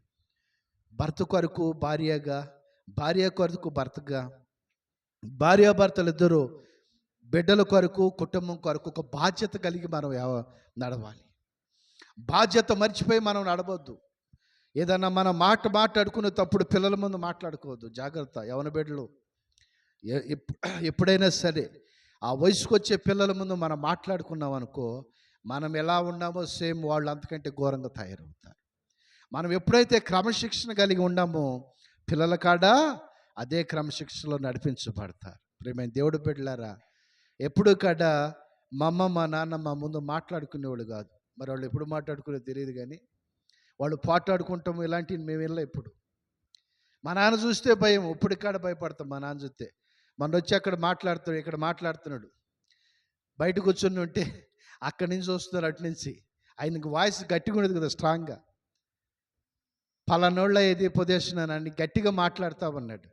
భర్త కొరకు భార్యగా, భార్య కొరకు భర్తగా, భార్యాభర్తలు ఇద్దరు బిడ్డల కొరకు, కుటుంబం కొరకు ఒక బాధ్యత కలిగి మనం నడవాలి. బాధ్యత మర్చిపోయి మనం నడవద్దు. ఏదన్నా మనం మాట్లాడుకునేటప్పుడు పిల్లల ముందు మాట్లాడుకోవద్దు. జాగ్రత్త. యవన బిడ్డలు ఎప్పుడైనా సరే ఆ వయసుకు వచ్చే పిల్లల ముందు మనం మాట్లాడుకున్నాం అనుకో, మనం ఎలా ఉన్నామో సేమ్ వాళ్ళు అంతకంటే ఘోరంగా తయారవుతారు. మనం ఎప్పుడైతే క్రమశిక్షణ కలిగి ఉన్నామో పిల్లల కాడ అదే క్రమశిక్షణలో నడిపించబడతారు. ప్రేమైన దేవుడు బిడ్డలారా, ఎప్పుడు కాడ మా అమ్మ మా నాన్న మా ముందు మాట్లాడుకునేవాళ్ళు కాదు. మరి వాళ్ళు ఎప్పుడు మాట్లాడుకునేది తెలియదు, కానీ వాళ్ళు పాటాడుకుంటాము ఇలాంటివి మేము వెళ్ళాం. ఇప్పుడు మా నాన్న చూస్తే భయం, ఇప్పుడు కాడ భయపడతాం. మా నాన్న చూస్తే మన వచ్చి అక్కడ మాట్లాడుతాడు, ఇక్కడ మాట్లాడుతున్నాడు, బయట కూర్చొని ఉంటే అక్కడి నుంచి వస్తున్నారు, అటు నుంచి. ఆయనకి వాయిస్ గట్టిగా ఉండదు కదా, స్ట్రాంగ్గా. పలానోళ్ళ ఏది ఉపదేశనాన్ని గట్టిగా మాట్లాడుతూ ఉన్నాడు.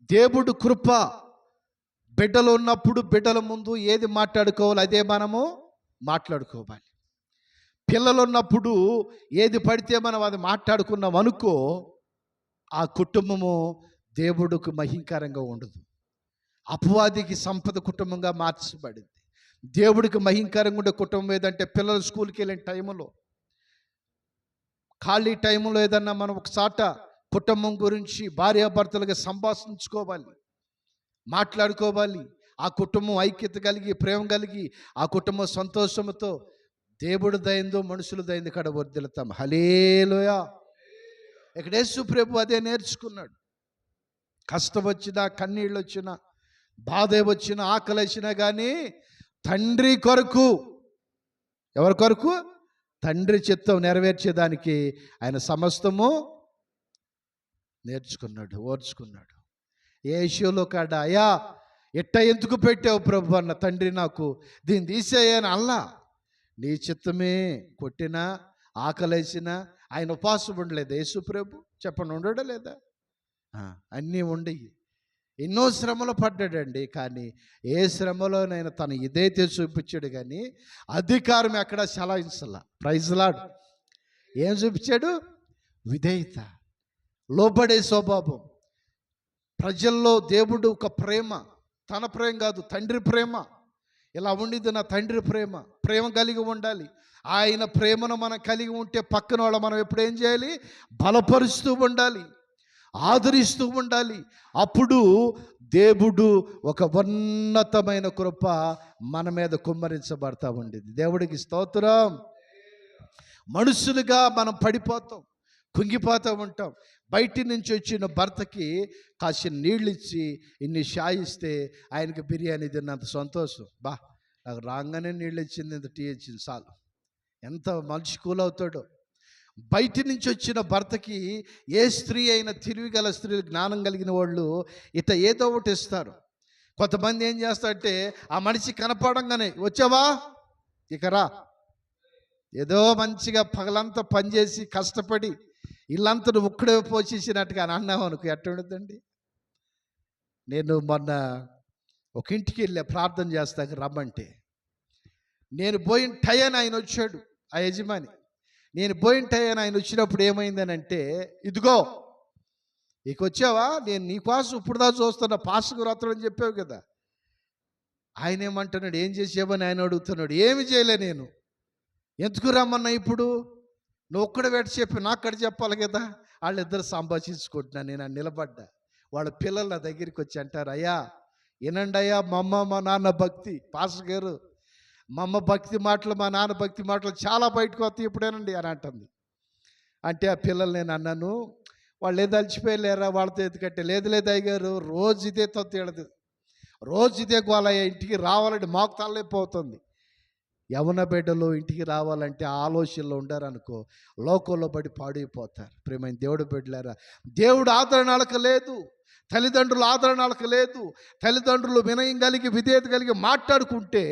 దేవుడు కృప. బిడ్డలు ఉన్నప్పుడు బిడ్డల ముందు ఏది మాట్లాడుకోవాలి అదే మనము మాట్లాడుకోవాలి. పిల్లలు ఉన్నప్పుడు ఏది పడితే మనం అది మాట్లాడుకున్నాం అనుకో, ఆ కుటుంబము దేవుడికి మహింకరంగా ఉండదు. అపవాదికి సంపద కుటుంబంగా మార్చబడింది. దేవుడికి మహింకరంగా ఉండే కుటుంబం ఏదంటే, పిల్లలు స్కూల్కి వెళ్ళిన టైంలో, ఖాళీ టైంలో ఏదన్నా మనం ఒకసాట కుటుంబం గురించి భార్యాభర్తలుగా సంభాషించుకోవాలి, మాట్లాడుకోవాలి. ఆ కుటుంబం ఐక్యత కలిగి, ప్రేమ కలిగి, ఆ కుటుంబం సంతోషంతో దేవుడు దయందో మనుషుల దయంది కాడ వర్ధిల్లుతాం. హల్లెలూయా. ఇక్కడ యేసు ప్రభు అదే నేర్చుకున్నాడు. కష్టం వచ్చినా, కన్నీళ్ళు వచ్చినా, బాధ వచ్చినా, ఆకలి వచ్చినా కానీ తండ్రి కొరకు, ఎవరి కొరకు? తండ్రి చిత్తం నెరవేర్చేదానికి ఆయన సమస్తము నేర్చుకున్నాడు, ఓర్చుకున్నాడు. ఏ విషయంలో కాడ, అయ్యా ఎట్ట ఎందుకు పెట్టావు ప్రభు అన్న, తండ్రి నాకు దీన్ని తీసేయని అల్లా, నీ చిత్తమే. కొట్టినా, ఆకలేసినా, ఆయన ఉపవాసం ఉండలేదు యేసు ప్రభు, చెప్పండి, ఉండడా లేదా? అన్నీ ఉండయి. ఎన్నో శ్రమలు పడ్డాడండి, కానీ ఏ శ్రమలోనైనా తను ఇదైతే చూపించాడు, కానీ అధికారం ఎక్కడ చలాయించాల. Praise lord. ఏం చూపించాడు? విధేయత, లోబడే స్వభావం. ప్రజల్లో దేవుడు ఒక ప్రేమ, తన ప్రేమ కాదు, తండ్రి ప్రేమ. ఇలా ఉండిద్ది నా తండ్రి ప్రేమ. ప్రేమ కలిగి ఉండాలి. ఆయన ప్రేమను మనం కలిగి ఉంటే పక్కన వాళ్ళు మనం ఎప్పుడు ఏం చేయాలి? బలపరుస్తూ ఉండాలి, ఆదరిస్తూ ఉండాలి. అప్పుడు దేవుడు ఒక ఉన్నతమైన కృప మన మీద కుమ్మరించబడతా ఉండేది. దేవుడికి స్తోత్రం. మనుషులుగా మనం పడిపోతాం, కుంగిపోతూ ఉంటాం. బయటి నుంచి వచ్చిన భర్తకి కాసిన నీళ్ళు ఇచ్చి ఇన్ని షాయిస్తే ఆయనకి బిర్యానీ తిన్నంత సంతోషం. నాకు రాగానే నీళ్ళు ఇచ్చింది, ఇంత టీ ఇచ్చింది చాలు. ఎంత మనిషి కూల్ అవుతాడో. బయటి నుంచి వచ్చిన భర్తకి ఏ స్త్రీ అయినా, తెలివిగల స్త్రీలు, జ్ఞానం కలిగిన వాళ్ళు ఏదో ఒకటి ఇస్తారు. కొంతమంది ఏం చేస్తారంటే ఆ మనిషి కనపడంగానే, వచ్చావా ఇక రా, ఏదో మంచిగా పగలంతా పనిచేసి కష్టపడి ఇల్లంతా ఒక్కడే పోసేసినట్టుగా అన్నావు అనుకో, ఎట్ట ఉండదండి? నేను మొన్న ఒక ఇంటికి వెళ్ళా ప్రార్థన చేస్తాక రమ్మంటే, నేను పోయిన టైం ఆయన వచ్చాడు, ఆ యజమాని. నేను పోయిన టైం ఆయన వచ్చినప్పుడు ఏమైందని అంటే, ఇదిగో ఇక వచ్చావా, నేను నీకోసం ఇప్పుడుదా చూస్తున్నా, పాస్కు వ్రతం అని చెప్పావు కదా. ఆయన ఏమంటున్నాడు, ఏం చేసావని ఆయన అడుగుతున్నాడు. ఏమి చేయలే నేను, ఎందుకు రమ్మన్నా ఇప్పుడు? నువ్వు ఒక్కడ పెట్టి చెప్పి నాకు అక్కడ చెప్పాలి కదా. వాళ్ళిద్దరు సంభాషించుకుంటున్నా. నేను నిలబడ్డా. వాళ్ళ పిల్లలు నా దగ్గరికి వచ్చి అంటారు, అయ్యా వినండి అయ్యా, మా అమ్మ మా నాన్న భక్తి, పాస్టర్ గారు మా అమ్మ భక్తి మాటలు, మా నాన్న భక్తి మాటలు చాలా బయటకు వస్తాయి ఇప్పుడేనండి అని అంటుంది. అంటే ఆ పిల్లలు నేను అన్నాను, వాళ్ళు ఏదో అలసిపోయలేరా వాళ్ళతో ఎందుకంటే, లేదు లేదు అయ్యగారు, రోజు ఇదే తొత్తు ఎడదు, రోజు ఇదే గోలయ్య, ఇంటికి రావాలంటే మాకు తలైపోతుంది. యవన బిడ్డలు ఇంటికి రావాలంటే ఆలోచనలో ఉండారనుకో, లోకంలో పడి పాడైపోతారు. ప్రేమైన దేవుడు బిడ్డలారా, దేవుడు ఆదరణకు లేదు, తల్లిదండ్రులు ఆదరణకు లేదు. తల్లిదండ్రులు వినయం కలిగి, విధేయత కలిగి మాట్లాడుకుంటే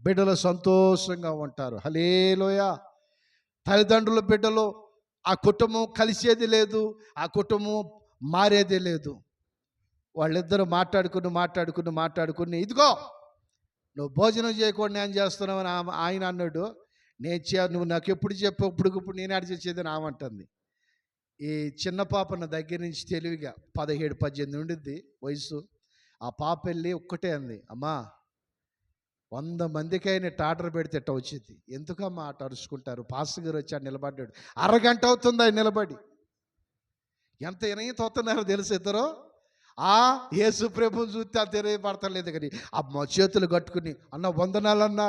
బిడ్డలు సంతోషంగా ఉంటారు. హల్లెలూయా. తల్లిదండ్రుల బిడ్డలు ఆ కుటుంబం కలిసేది లేదు, ఆ కుటుంబం మారేది లేదు. వాళ్ళిద్దరూ మాట్లాడుకుని ఇదిగో నువ్వు భోజనం చేయకుండా నేను చేస్తున్నావు అని ఆయన అన్నాడు. నువ్వు నాకు ఎప్పుడు చెప్పు, ఇప్పుడు నేను ఆడ చేసేది అని ఆమంటుంది. ఈ చిన్న పాప నా దగ్గర నుంచి తెలివిగా 17-18 ఉండిద్ది వయసు. ఆ పాప వెళ్ళి ఒక్కటే అంది, అమ్మా 100 మందికైనా ఆర్డర్ పెడితే ఎట్ట వచ్చింది. ఎందుకమ్మా అట అరుచుకుంటారు? పాస్టర్ గారు వచ్చి నిలబడ్డాడు. అరగంట అవుతుంది ఆయన నిలబడి. ఎంత వినయం తోతున్నారో తెలుసు ఇద్దరు. ఆ యేసు ప్రభువుని చూస్తే అది తెలియపడతలేదు, కానీ ఆ చేతులు కట్టుకుని అన్న వందనాలన్నా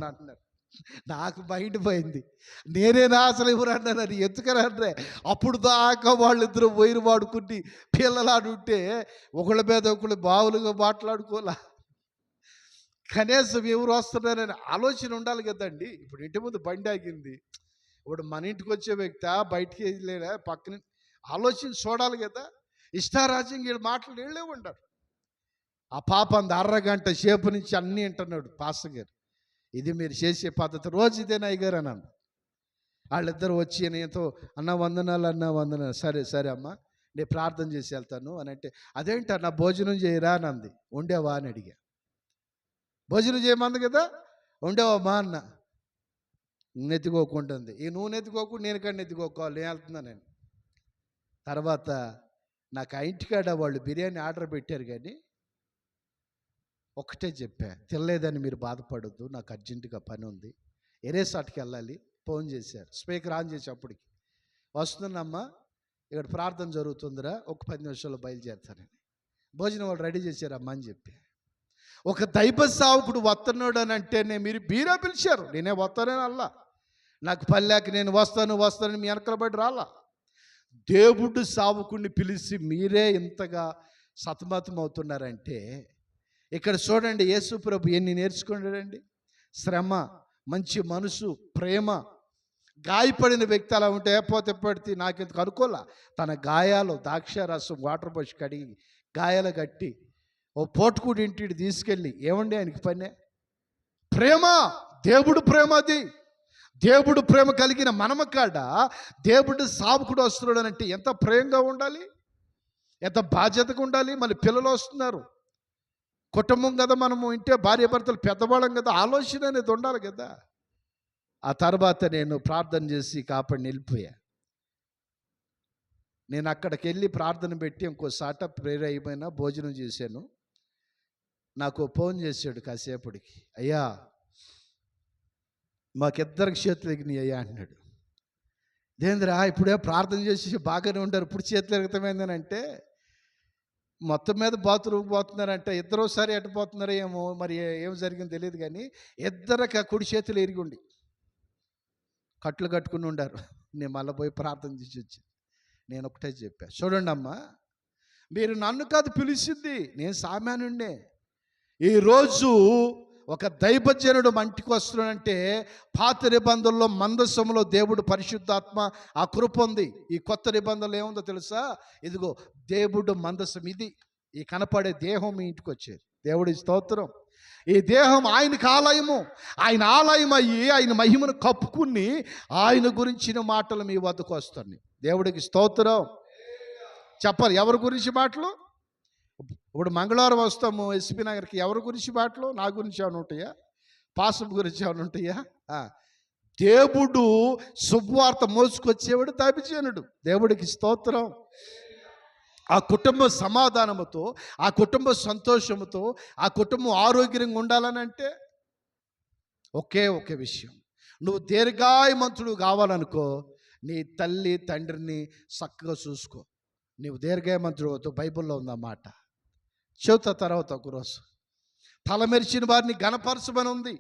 అంటున్నారు. నాకు మైండ్ పోయింది. నేనేనా అసలు ఎవరు అన్నానని, ఎందుకనంటే అప్పుడు దాకా వాళ్ళిద్దరూ వైరు వాడుకుని పిల్లలు ఆడుంటే ఒకళ్ళ మీద ఒకళ్ళు బావులుగా మాట్లాడుకోలే. కనీసం ఎవరు వస్తున్నారని ఆలోచన ఉండాలి కదండి. ఇప్పుడు ఇంటి ముందు బండి ఆగింది, ఇప్పుడు మన ఇంటికి వచ్చే వ్యక్తి బయటికి వెళ్ళలేదా, పక్కన ఆలోచన చూడాలి కదా. ఇష్టారాజ్యం వీళ్ళు మాటలు వీళ్ళే ఉంటారు. ఆ పాప అంత అరగంట సేపు నుంచి అన్నీ వింటున్నాడు పాస్టర్ గారు. ఇది మీరు చేసే పద్ధతి, రోజు ఇదేనా అయ్యగారు అని అన్న. వాళ్ళిద్దరు వచ్చి నేతో అన్న వందనాలు. సరే అమ్మా, నేను ప్రార్థన చేసి వెళ్తాను అని అంటే, అదేంట నా భోజనం చేయరా అని అంది. ఉండేవా అని అడిగా. భోజనం చేయమంది కదా, ఉండేవమ్మా అన్న. నెత్తికోకుంటుంది. నువ్వు నెత్తికోకుండా నేను కానీ నెత్తికోవాలి, నేను వెళ్తున్నా నేను. తర్వాత నాకు ఆ ఇంటికాడ వాళ్ళు బిర్యానీ ఆర్డర్ పెట్టారు, కానీ ఒకటే చెప్పా, తినలేదని మీరు బాధపడొద్దు, నాకు అర్జెంటుగా పని ఉంది, ఎరేసాట్కి వెళ్ళాలి. ఫోన్ చేశారు, స్పీకర్ ఆన్ చేసి అప్పటికి, వస్తున్నామ్మా ఇక్కడ ప్రార్థన జరుగుతుందిరా, ఒక 10 నిమిషాల్లో బయలుదేరుతానని. భోజనం వాళ్ళు రెడీ చేశారమ్మా అని చెప్పి. ఒక దైవ సావుకుడు వస్తున్నాడు అని అంటేనే మీరు బీరా పిలిచారు, నేనే వస్తానని అల్లా. నాకు పల్లెక నేను వస్తానని మీ వెనకలబడి రాలా. దేవుడు సావుకుడిని పిలిచి మీరే ఇంతగా సతమతం అవుతున్నారంటే, ఇక్కడ చూడండి యేసు ప్రభు ఎన్ని నేర్చుకున్నాడండి. శ్రమ, మంచి మనసు, ప్రేమ. గాయపడిన వ్యక్తి అలా ఉంటే పోతే పడితే నాకెందుకు అనుకోలే. తన గాయాలు ద్రాక్షారసం వాటర్ పోసి కడిగి గాయాలు కట్టి ఓ పోటుకుడి ఇంటికి తీసుకెళ్ళి, ఏమండి ఆయనకి పనే? ప్రేమ, దేవుడు ప్రేమ. అది దేవుడు ప్రేమ కలిగిన మనమ కాడ దేవుడు సావుకుడు వస్తున్నాడు అంటే ఎంత ప్రేమగా ఉండాలి, ఎంత బాధ్యతగా ఉండాలి. మళ్ళీ పిల్లలు వస్తున్నారు, కుటుంబం కదా, మనము ఇంటే భార్య భర్తలు పెద్దవాళ్ళం కదా, ఆలోచన అనేది ఉండాలి కదా. ఆ తర్వాత నేను ప్రార్థన చేసి కాపాడి వెళ్ళిపోయా. నేను అక్కడికి వెళ్ళి ప్రార్థన పెట్టి ఇంకోసాట ప్రేయర్ అయిపోయినా భోజనం చేశాను. నాకు ఫోన్ చేశాడు కాసేపటికి, అయ్యా మాకిద్దరికి చేతులు ఎగినాయి అయ్యా అన్నాడు. దేంద్రా ఇప్పుడే ప్రార్థన చేసి బాగానే ఉంటారు, ఇప్పుడు చేతులు ఎగతమైందని అంటే, మొత్తం మీద బాత్రూమ్ పోతున్నారంటే ఇద్దరు ఒకసారి ఎట్టపోతున్నారో ఏమో, మరి ఏం జరిగిందో తెలియదు కానీ ఇద్దరికి కుడి చేతులు ఎరిగి కట్లు కట్టుకుని ఉండారు. నేను మళ్ళీ పోయి ప్రార్థన చేసి వచ్చి నేను ఒకటే చెప్పా, చూడండి అమ్మా, మీరు నన్ను కాదు పిలిచింది, నేను సామాన్యుడినే. ఈరోజు ఒక దైవజనుడు మంటికి వస్తున్నాడంటే పాత నిబంధనలో మందసములో దేవుడు పరిశుద్ధాత్మ ఆ కృప ఉంది. ఈ కొత్త నిబంధనలు ఏముందో తెలుసా? ఇదిగో దేవుడు మందసం, ఇది ఈ కనపడే దేహం మీ ఇంటికి వచ్చేది. దేవుడి స్తోత్రం. ఈ దేహం ఆయనకి ఆలయము, ఆయన ఆలయం అయ్యి ఆయన మహిమను కప్పుకుని ఆయన గురించిన మాటలు మీ వద్దకు వస్తాయి. దేవుడికి స్తోత్రం. చెప్పాలి ఎవరి గురించి మాటలు? ఇప్పుడు మంగళవారం వస్తాము ఎస్పీ నగర్కి, ఎవరి గురించి మాటలు? నా గురించి ఏమైనా ఉంటాయా? పాసం గురించి ఏమైనా ఉంటాయా? దేవుడు శుభవార్త మోసుకొచ్చేవాడు దైవజనుడు. దేవుడికి స్తోత్రం. ఆ కుటుంబ సమాధానముతో, ఆ కుటుంబ సంతోషముతో, ఆ కుటుంబం ఆరోగ్యంగా ఉండాలని అంటే ఒకే విషయం, నువ్వు దీర్ఘాయుమంతుడు కావాలనుకో, నీ తల్లి తండ్రిని చక్కగా చూసుకో. నీవు దీర్ఘాయుమంతుడు అవుతావు. బైబిల్లో ఉందన్నమాట. చెబుతా తర్వాత ఒకరోజు. తల మెరిచిన వారిని గణపరచమని ఉంది.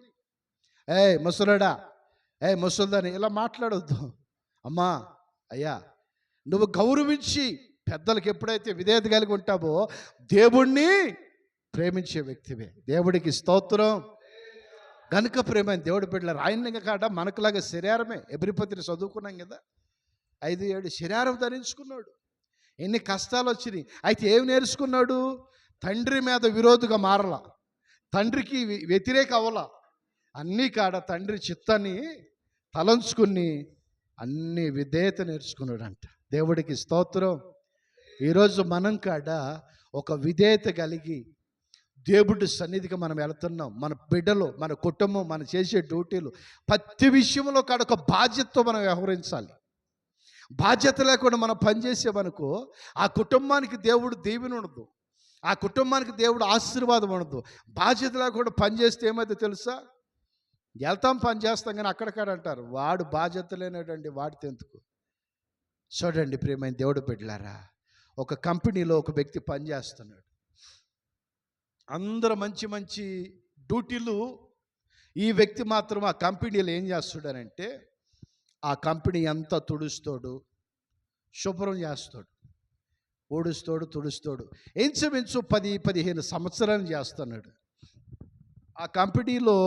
ముసలుడా, ముసలిదని ఇలా మాట్లాడొద్దు. అమ్మా అయ్యా, నువ్వు గౌరవించి పెద్దలకు ఎప్పుడైతే విధేయత కలిగి ఉంటావో దేవుణ్ణి ప్రేమించే వ్యక్తివే. దేవుడికి స్తోత్రం. గనుక ప్రేమ దేవుడి బిడ్డలు ఆయన కాడ మనకులాగా శరీరమే. ఎబ్రిపత్రి చదువుకున్నాం కదా, 5-7 శరీరం ధరించుకున్నాడు. ఎన్ని కష్టాలు వచ్చినాయి. అయితే ఏమి నేర్చుకున్నాడు? తండ్రి మీద విరోధిగా మారలా, తండ్రికి వ్యతిరేక అవ్వలా, అన్నీ కాడ తండ్రి చిత్తాన్ని తలంచుకుని అన్ని విధేయత నేర్చుకున్నాడంట. దేవుడికి స్తోత్రం. ఈరోజు మనం కాడ ఒక విధేయత కలిగి దేవుడి సన్నిధికి మనం వెళుతున్నాం. మన బిడ్డలు, మన కుటుంబం, మనం చేసే డ్యూటీలు, ప్రతి విషయంలో కాడ ఒక బాధ్యతతో మనం వ్యవహరించాలి. బాధ్యత లేకుండా మనం పనిచేసేమనుకో ఆ కుటుంబానికి దేవుడు దీవెన ఉండదు, ఆ కుటుంబానికి దేవుడు ఆశీర్వాదం ఉండదు. బాధ్యత లేకుండా పనిచేస్తే ఏమైతే తెలుసా? వెళ్తాం పని చేస్తాం కానీ అక్కడికాడ అంటారు వాడు బాధ్యత లేనటండి, వాడితే ఎందుకు. చూడండి ప్రియమైన దేవుడు బిడ్డలారా, ఒక కంపెనీలో ఒక వ్యక్తి పనిచేస్తున్నాడు. అందరూ మంచి మంచి డ్యూటీలు, ఈ వ్యక్తి మాత్రం ఆ కంపెనీలో ఏం చేస్తాడనంటే ఆ కంపెనీ అంతా తుడుస్తాడు, శుభ్రం చేస్తాడు, ఊడుస్తాడు, తుడుస్తాడు. ఇంచుమించు 10-15 సంవత్సరాలు చేస్తున్నాడు. ఆ కంపెనీలో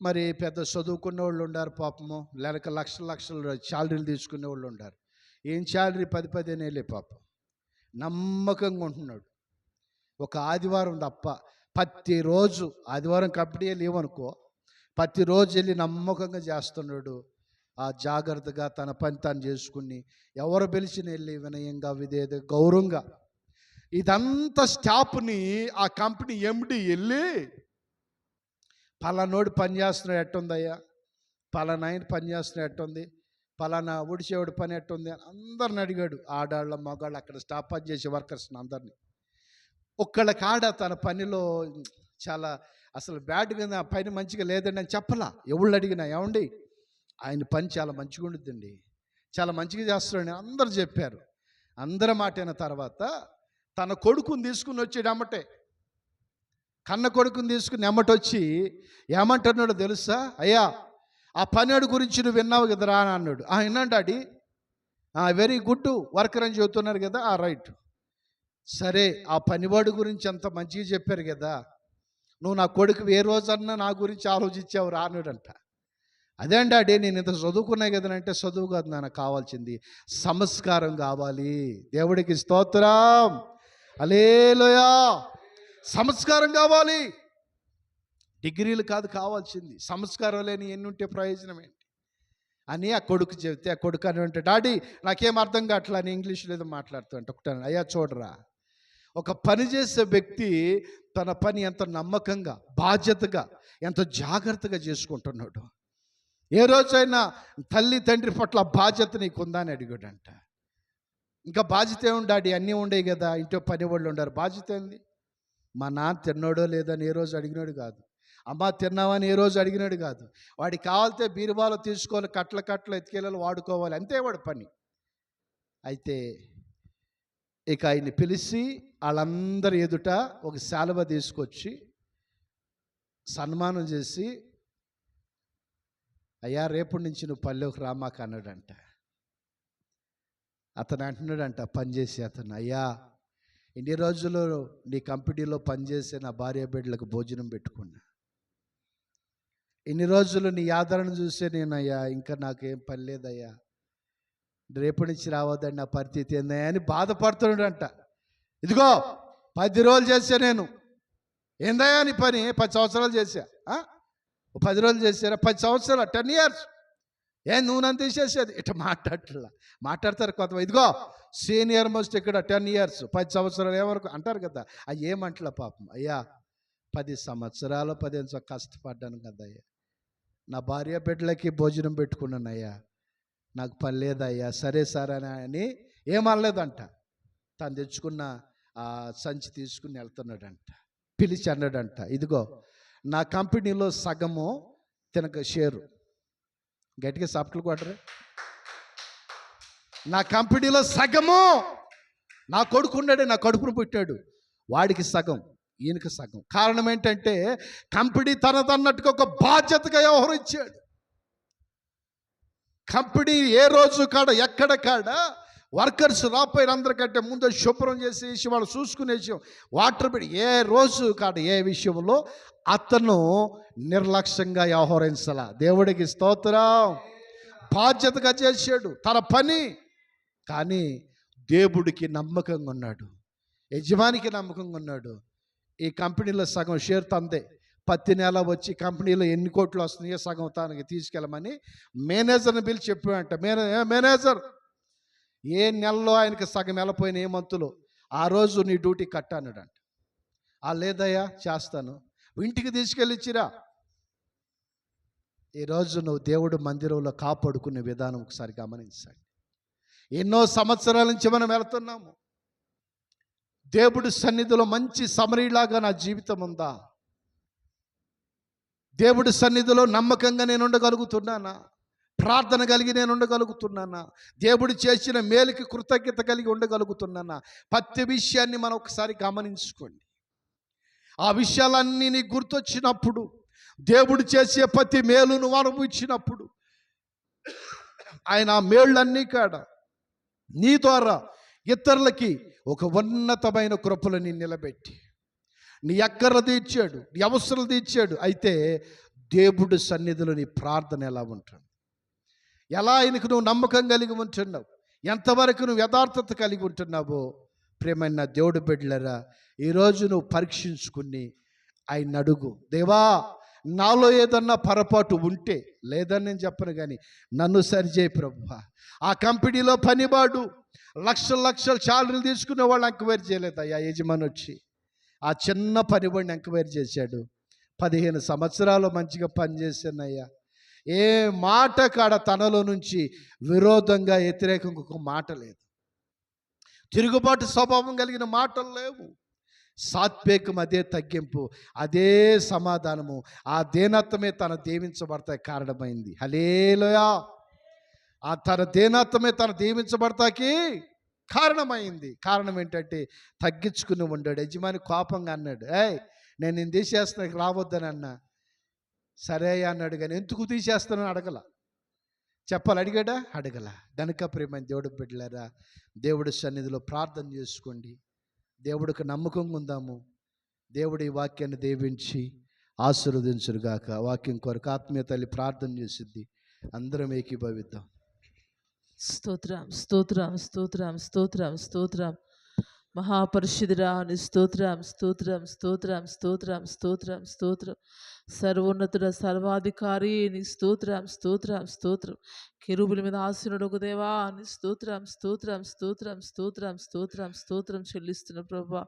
మరి పెద్ద చదువుకున్న వాళ్ళు ఉండారు పాపము, లేక లక్షలు శాలరీలు తీసుకునే వాళ్ళు ఉండారు. ఏం శాలరీ 10-15 ఏళ్ళే పాపం. నమ్మకంగా ఉంటున్నాడు. ఒక ఆదివారం తప్ప ప్రతిరోజు, ఆదివారం కంపెనీ లేవనుకో, ప్రతిరోజు వెళ్ళి నమ్మకంగా చేస్తున్నాడు. ఆ జాగ్రత్తగా తన పని తాను చేసుకుని ఎవరు పిలిచిన వెళ్ళి వినయంగా విధేయత గౌరవంగా ఇదంతా స్టాఫ్ని ఆ కంపెనీ ఎండి వెళ్ళి పలానోడు పని చేస్తున్నాడు ఎట్టుందయ్యా, పలానా ఆయన పని చేస్తున్నాడు ఎట్టుంది, పలానా ఉడిచేవాడు పని ఎట్టుంది అని అందరిని అడిగాడు. ఆడాళ్ళ మగాళ్ళు అక్కడ స్టాఫ్ పని చేసే వర్కర్స్ని అందరినీ. ఒక్కళ్ళ కాడ తన పనిలో చాలా అసలు బ్యాడ్గా ఆ పని మంచిగా లేదండి అని చెప్పలా. ఎవళ్ళు అడిగినా ఏమండి ఆయన పని చాలా మంచిగా ఉండుద్దండి, చాలా మంచిగా చేస్తాడని అందరు చెప్పారు. అందరి మాట అయిన తర్వాత తన కొడుకుని తీసుకుని వచ్చాడు అమ్మటే. కన్న కొడుకుని తీసుకుని ఎమ్మటొచ్చి ఏమంటున్నాడో తెలుసా? అయ్యా ఆ పనివాడి గురించి నువ్వు విన్నావు కదరా అని అన్నాడు. విన్నాను డాడీ, వెరీ గుడ్ వర్కర్ అని చెబుతున్నారు కదా, రైట్, సరే ఆ పనివాడి గురించి అంత మంచిగా చెప్పారు కదా, నువ్వు నా కొడుకు ఏ రోజన్నా నా గురించి ఆలోచించావు రా అన్నాడంట. అదే డాడీ నేను ఇంత చదువుకున్నాయి కదనంటే, చదువు కాదు నాకు కావాల్సింది సంస్కారం కావాలి. దేవుడికి స్తోత్రం, హల్లెలూయా. సంస్కారం కావాలి, డిగ్రీలు కాదు కావాల్సింది. సంస్కారం లేని ఎన్ని ఉంటే ప్రయోజనం ఏంటి? అని ఆ కొడుకు చెబితే ఆ కొడుకు అని అంటే, డాడీ నాకేం అర్థం కావట్లా అని ఇంగ్లీష్లో ఏదో మాట్లాడుతూ అంటే ఒకటే, అయ్యా చూడరా, ఒక పని చేసే వ్యక్తి తన పని ఎంత నమ్మకంగా, బాధ్యతగా, ఎంత జాగ్రత్తగా చేసుకుంటున్నాడు. ఏ రోజైనా తల్లి తండ్రి పట్ల బాధ్యత నీకుందా అని అడిగాడంట. ఇంకా బాధ్యత ఏముంది డాడీ, అన్నీ ఉండేవి కదా, ఇంట్లో పని వాళ్ళు ఉండారు, బాధ్యత ఏంది? మా నాన్న తిన్నాడో లేదని ఏ రోజు అడిగినాడు కాదు, అమ్మ తిన్నావని ఏ రోజు అడిగినాడు కాదు. వాడికి కావాలితే బీరువాలో తీసుకోవాలి, కట్టలు ఎత్తుకెళ్ళాలి, వాడుకోవాలి, అంతే వాడి పని. అయితే ఇక ఆయన్ని పిలిచి వాళ్ళందరి ఎదుట ఒక శాలువ తీసుకొచ్చి సన్మానం చేసి, అయ్యా రేపటి నుంచి నువ్వు పల్లెకి రామాక అన్నాడంట. అతను అంటున్నాడంట పనిచేసి అతను, అయ్యా ఇన్ని రోజులు నీ కంపెనీలో పనిచేసే నా భార్య బిడ్డలకు భోజనం పెట్టుకున్నా, ఇన్ని రోజులు నీ ఆదరణ చూసే నేనయ్యా ఇంకా నాకేం పని లేదయ్యా, రేపటి నుంచి రావద్దని నా పరిస్థితి ఏందయ్యా అని బాధపడుతున్నాడంట. ఇదిగో 10 రోజులు చేసా నేను, ఏందయ్యా నీ పని, 10 సంవత్సరాలు చేశా, 10 రోజులు చేశారా, 10 సంవత్సరాలు 10 years, నువ్వు నన్ను తీసేసేది ఇట్లా మాట్లాడతారు కొంతమంది. ఇదిగో సీనియర్ మోస్ట్ ఇక్కడ 10 years 10 సంవత్సరాలు ఏమనుకో అంటారు కదా, అవి ఏమంటలే పాపం. అయ్యా 10 సంవత్సరాలు 15 కష్టపడ్డాను కదా అయ్యా, నా భార్య బిడ్డలకి భోజనం పెట్టుకున్నాను అయ్యా, నాకు పని లేదయ్యా, సరే సరే అని ఏమనలేదంట. తను తెచ్చుకున్న ఆ సంచి తీసుకుని వెళ్తున్నాడంట. పిలిచి అన్నాడంట, ఇదిగో నా కంపెనీలో సగము తినక షేరు, గట్టిగా సప్ట్లు కొట్టరు, నా కంపెనీలో సగము, నా కొడుకు ఉన్నాడే, నా కడుపును పుట్టాడు, వాడికి సగం, ఈయనకి సగం. కారణం ఏంటంటే కంపెనీ తనదన్నట్టుగా ఒక బాధ్యతగా వ్యవహరించాడు. కంపెనీ ఏ రోజు కాడ ఎక్కడ కాడ వర్కర్స్ రాపోయిన అందరికంటే ముందు శుభ్రం చేసేసి వాళ్ళు చూసుకునేసి వాటర్ పెట్టి ఏ రోజు కాడ ఏ విషయంలో అతను నిర్లక్ష్యంగా వ్యవహరించాల. దేవుడికి స్తోత్రం. బాధ్యతగా చేశాడు తన పని, కానీ దేవుడికి నమ్మకంగా ఉన్నాడు, యజమానికి నమ్మకంగా ఉన్నాడు. ఈ కంపెనీలో సగం షేర్ తందే, ప్రతి నెల వచ్చి కంపెనీలో ఎన్ని కోట్లు వస్తున్నాయో సగం తనకి తీసుకెళ్ళమని మేనేజర్ని పిలిచి చెప్పాడంట. మేనేజర్ ఏ నెలలో ఆయనకి సగం వెళ్ళిపోయిన ఏ మంతులో ఆ రోజు నీ డ్యూటీ కట్ అన్నాడంట. లేదయ్యా చేస్తాను, ఇంటికి తీసుకెళ్ళిచ్చిరా. ఈరోజు నువ్వు దేవుడు మందిరంలో కాపాడుకునే విధానం ఒకసారి గమనించండి. ఎన్నో సంవత్సరాల నుంచి మనం వెళుతున్నాము, దేవుడి సన్నిధిలో మంచి సమరీలాగా నా జీవితం ఉందా? దేవుడి సన్నిధిలో నమ్మకంగా నేను ఉండగలుగుతున్నానా? ప్రార్థన కలిగి నేను ఉండగలుగుతున్నానా? దేవుడు చేసిన మేలుకి కృతజ్ఞత కలిగి ఉండగలుగుతున్నానా? ప్రతి విషయాన్ని మనం ఒకసారి గమనించుకోండి. ఆ విషయాలన్నీ నీకు గుర్తొచ్చినప్పుడు, దేవుడు చేసే ప్రతి మేలు నువ్వు అనుభవించినప్పుడు, ఆయన ఆ మేళ్ళన్నీ కాడ నీ ద్వారా ఇతరులకి ఒక ఉన్నతమైన కృపలని నిలబెట్టి నీ అక్కర్లు తీర్చాడు, నీ అవసరాలు తీర్చాడు. అయితే దేవుడి సన్నిధిలో నీ ప్రార్థన ఎలా ఉంటుంది? ఎలా ఆయనకు నువ్వు నమ్మకం కలిగి ఉంటున్నావు? ఎంతవరకు నువ్వు యథార్థత కలిగి ఉంటున్నావో ప్రేమైన దేవుడు బిడ్డలారా, ఈరోజు నువ్వు పరీక్షించుకుని ఆయన అడుగు. దేవా నాలో ఏదన్నా పొరపాటు ఉంటే, లేదని నేను చెప్పను కానీ నన్ను సరిచేయి ప్రభువా. ఆ కంపెనీలో పనివాడు లక్షలు శాలరీలు తీసుకునే వాళ్ళు ఎంక్వైరీ చేయలేదయ్యా. యజమాని వచ్చి ఆ చిన్న పనివాడిని ఎంక్వైరీ చేశాడు. 15 సంవత్సరాలు మంచిగా పనిచేశానయ్యా. ఏ మాట కాడ తనలో నుంచి విరోధంగా వ్యతిరేకంగా ఒక మాట లేదు, తిరుగుబాటు స్వభావం కలిగిన మాటలు లేవు. సాత్వికం అదే తగ్గింపు, అదే సమాధానము, ఆ దీనత్వమే తన దీవించబడతాయి కారణమైంది. హల్లెలూయా. ఆ తన దీనత్వమే తన దీవించబడతాకి కారణమైంది. కారణం ఏంటంటే తగ్గించుకుని ఉండాడు. యజమాని కోపంగా అన్నాడు, నేను నేను తీసేస్తున్నా, రావద్దని అన్నా. సరే అన్నాడు, కానీ ఎందుకు తీసేస్తానని అడగల. చెప్పాలి, అడిగాడా? అడగల. గనుక ప్రేమ దేవుడు బిడ్డలారా, దేవుడి సన్నిధిలో ప్రార్థన చేసుకోండి. దేవుడికి నమ్మకంగా ఉందాము. దేవుడి వాక్యాన్ని దీవించి ఆశీర్వదించుగాక. వాక్యం కొరకు ఆత్మీయ తల్లి ప్రార్థన చేసిద్ది. అందరం ఏకీభవిద్దాం. స్తోత్రం స్తోత్రం స్తోత్రం స్తోత్రం స్తోత్రం. మహాపరిశుద్ధుడా నీ స్తోత్రం స్తోత్రం స్తోత్రం స్తోత్రం స్తోత్రం స్తోత్రం. సర్వోన్నతుడ సర్వాధికారి నీ స్తోత్రం స్తోత్రం స్తోత్రం. కెరూబుల మీద ఆసీనుడొక దేవా నీ స్తోత్రం స్తోత్రం స్తోత్రం స్తోత్రం స్తోత్రం స్తోత్రం చెల్లిస్తున్న ప్రభా.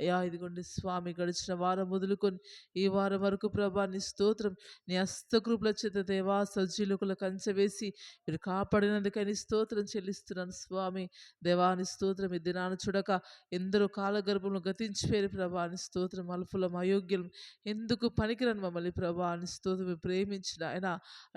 అయ్యా ఇదిగోండి స్వామి, గడిచిన వారం మొదలుకొని ఈ వారం వరకు ప్రభా నీ స్తోత్రం, నీ హస్తకృపల చేత దేవా సజీలుకుల కంచె వేసి మీరు కాపాడినందుకై నీ స్తోత్రం చెల్లిస్తున్నాను స్వామి. దేవాని స్తోత్రం, ఈ దినాన్ని చూడక ఎందరో కాలగర్భంలో గతించిపోయారు ప్రభా నీ స్తోత్రం. అల్పులం అయోగ్యం ఎందుకు పనికిరని మమ్మల్ని ప్రభా నీ స్తోత్రం ప్రేమించిన ఆయన.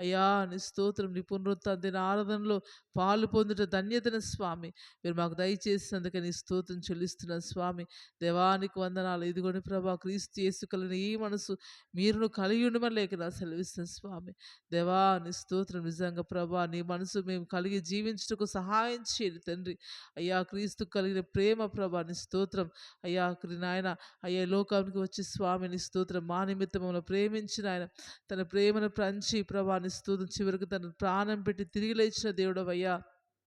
అయ్యా నీ స్తోత్రం, నీ పునరుత్థాన దిన ఆరాధనలో పాలు పొందుట ధన్యతను స్వామి మీరు మాకు దయచేసినందుకే నీ స్తోత్రం చెల్లిస్తున్నాను స్వామి. దేవానికి వందనాలు. ఇదిగోని ప్రభా క్రీస్తు యేసు కలిగిన ఈ మనసు మీరును కలిగి ఉండమని లేఖనా సెలవిస్తాను స్వామి. దేవా నీ స్తోత్రం, నిజంగా ప్రభా నీ మనసు మేము కలిగి జీవించుటకు సహాయం చేయండి తండ్రి. అయ్యా క్రీస్తు కలిగిన ప్రేమ ప్రభా నీ స్తోత్రం. అయ్యా నాయన అయ్యా లోకానికి వచ్చి స్వామి నీ స్తోత్రం మా నిమిత్తం మమ్మల్ని ప్రేమించిన ఆయన, తన ప్రేమను పంచి ప్రభా నీ స్తోత్రం చివరికి తన ప్రాణం పెట్టి తిరిగి లేచిన దేవుడు అయ్యా.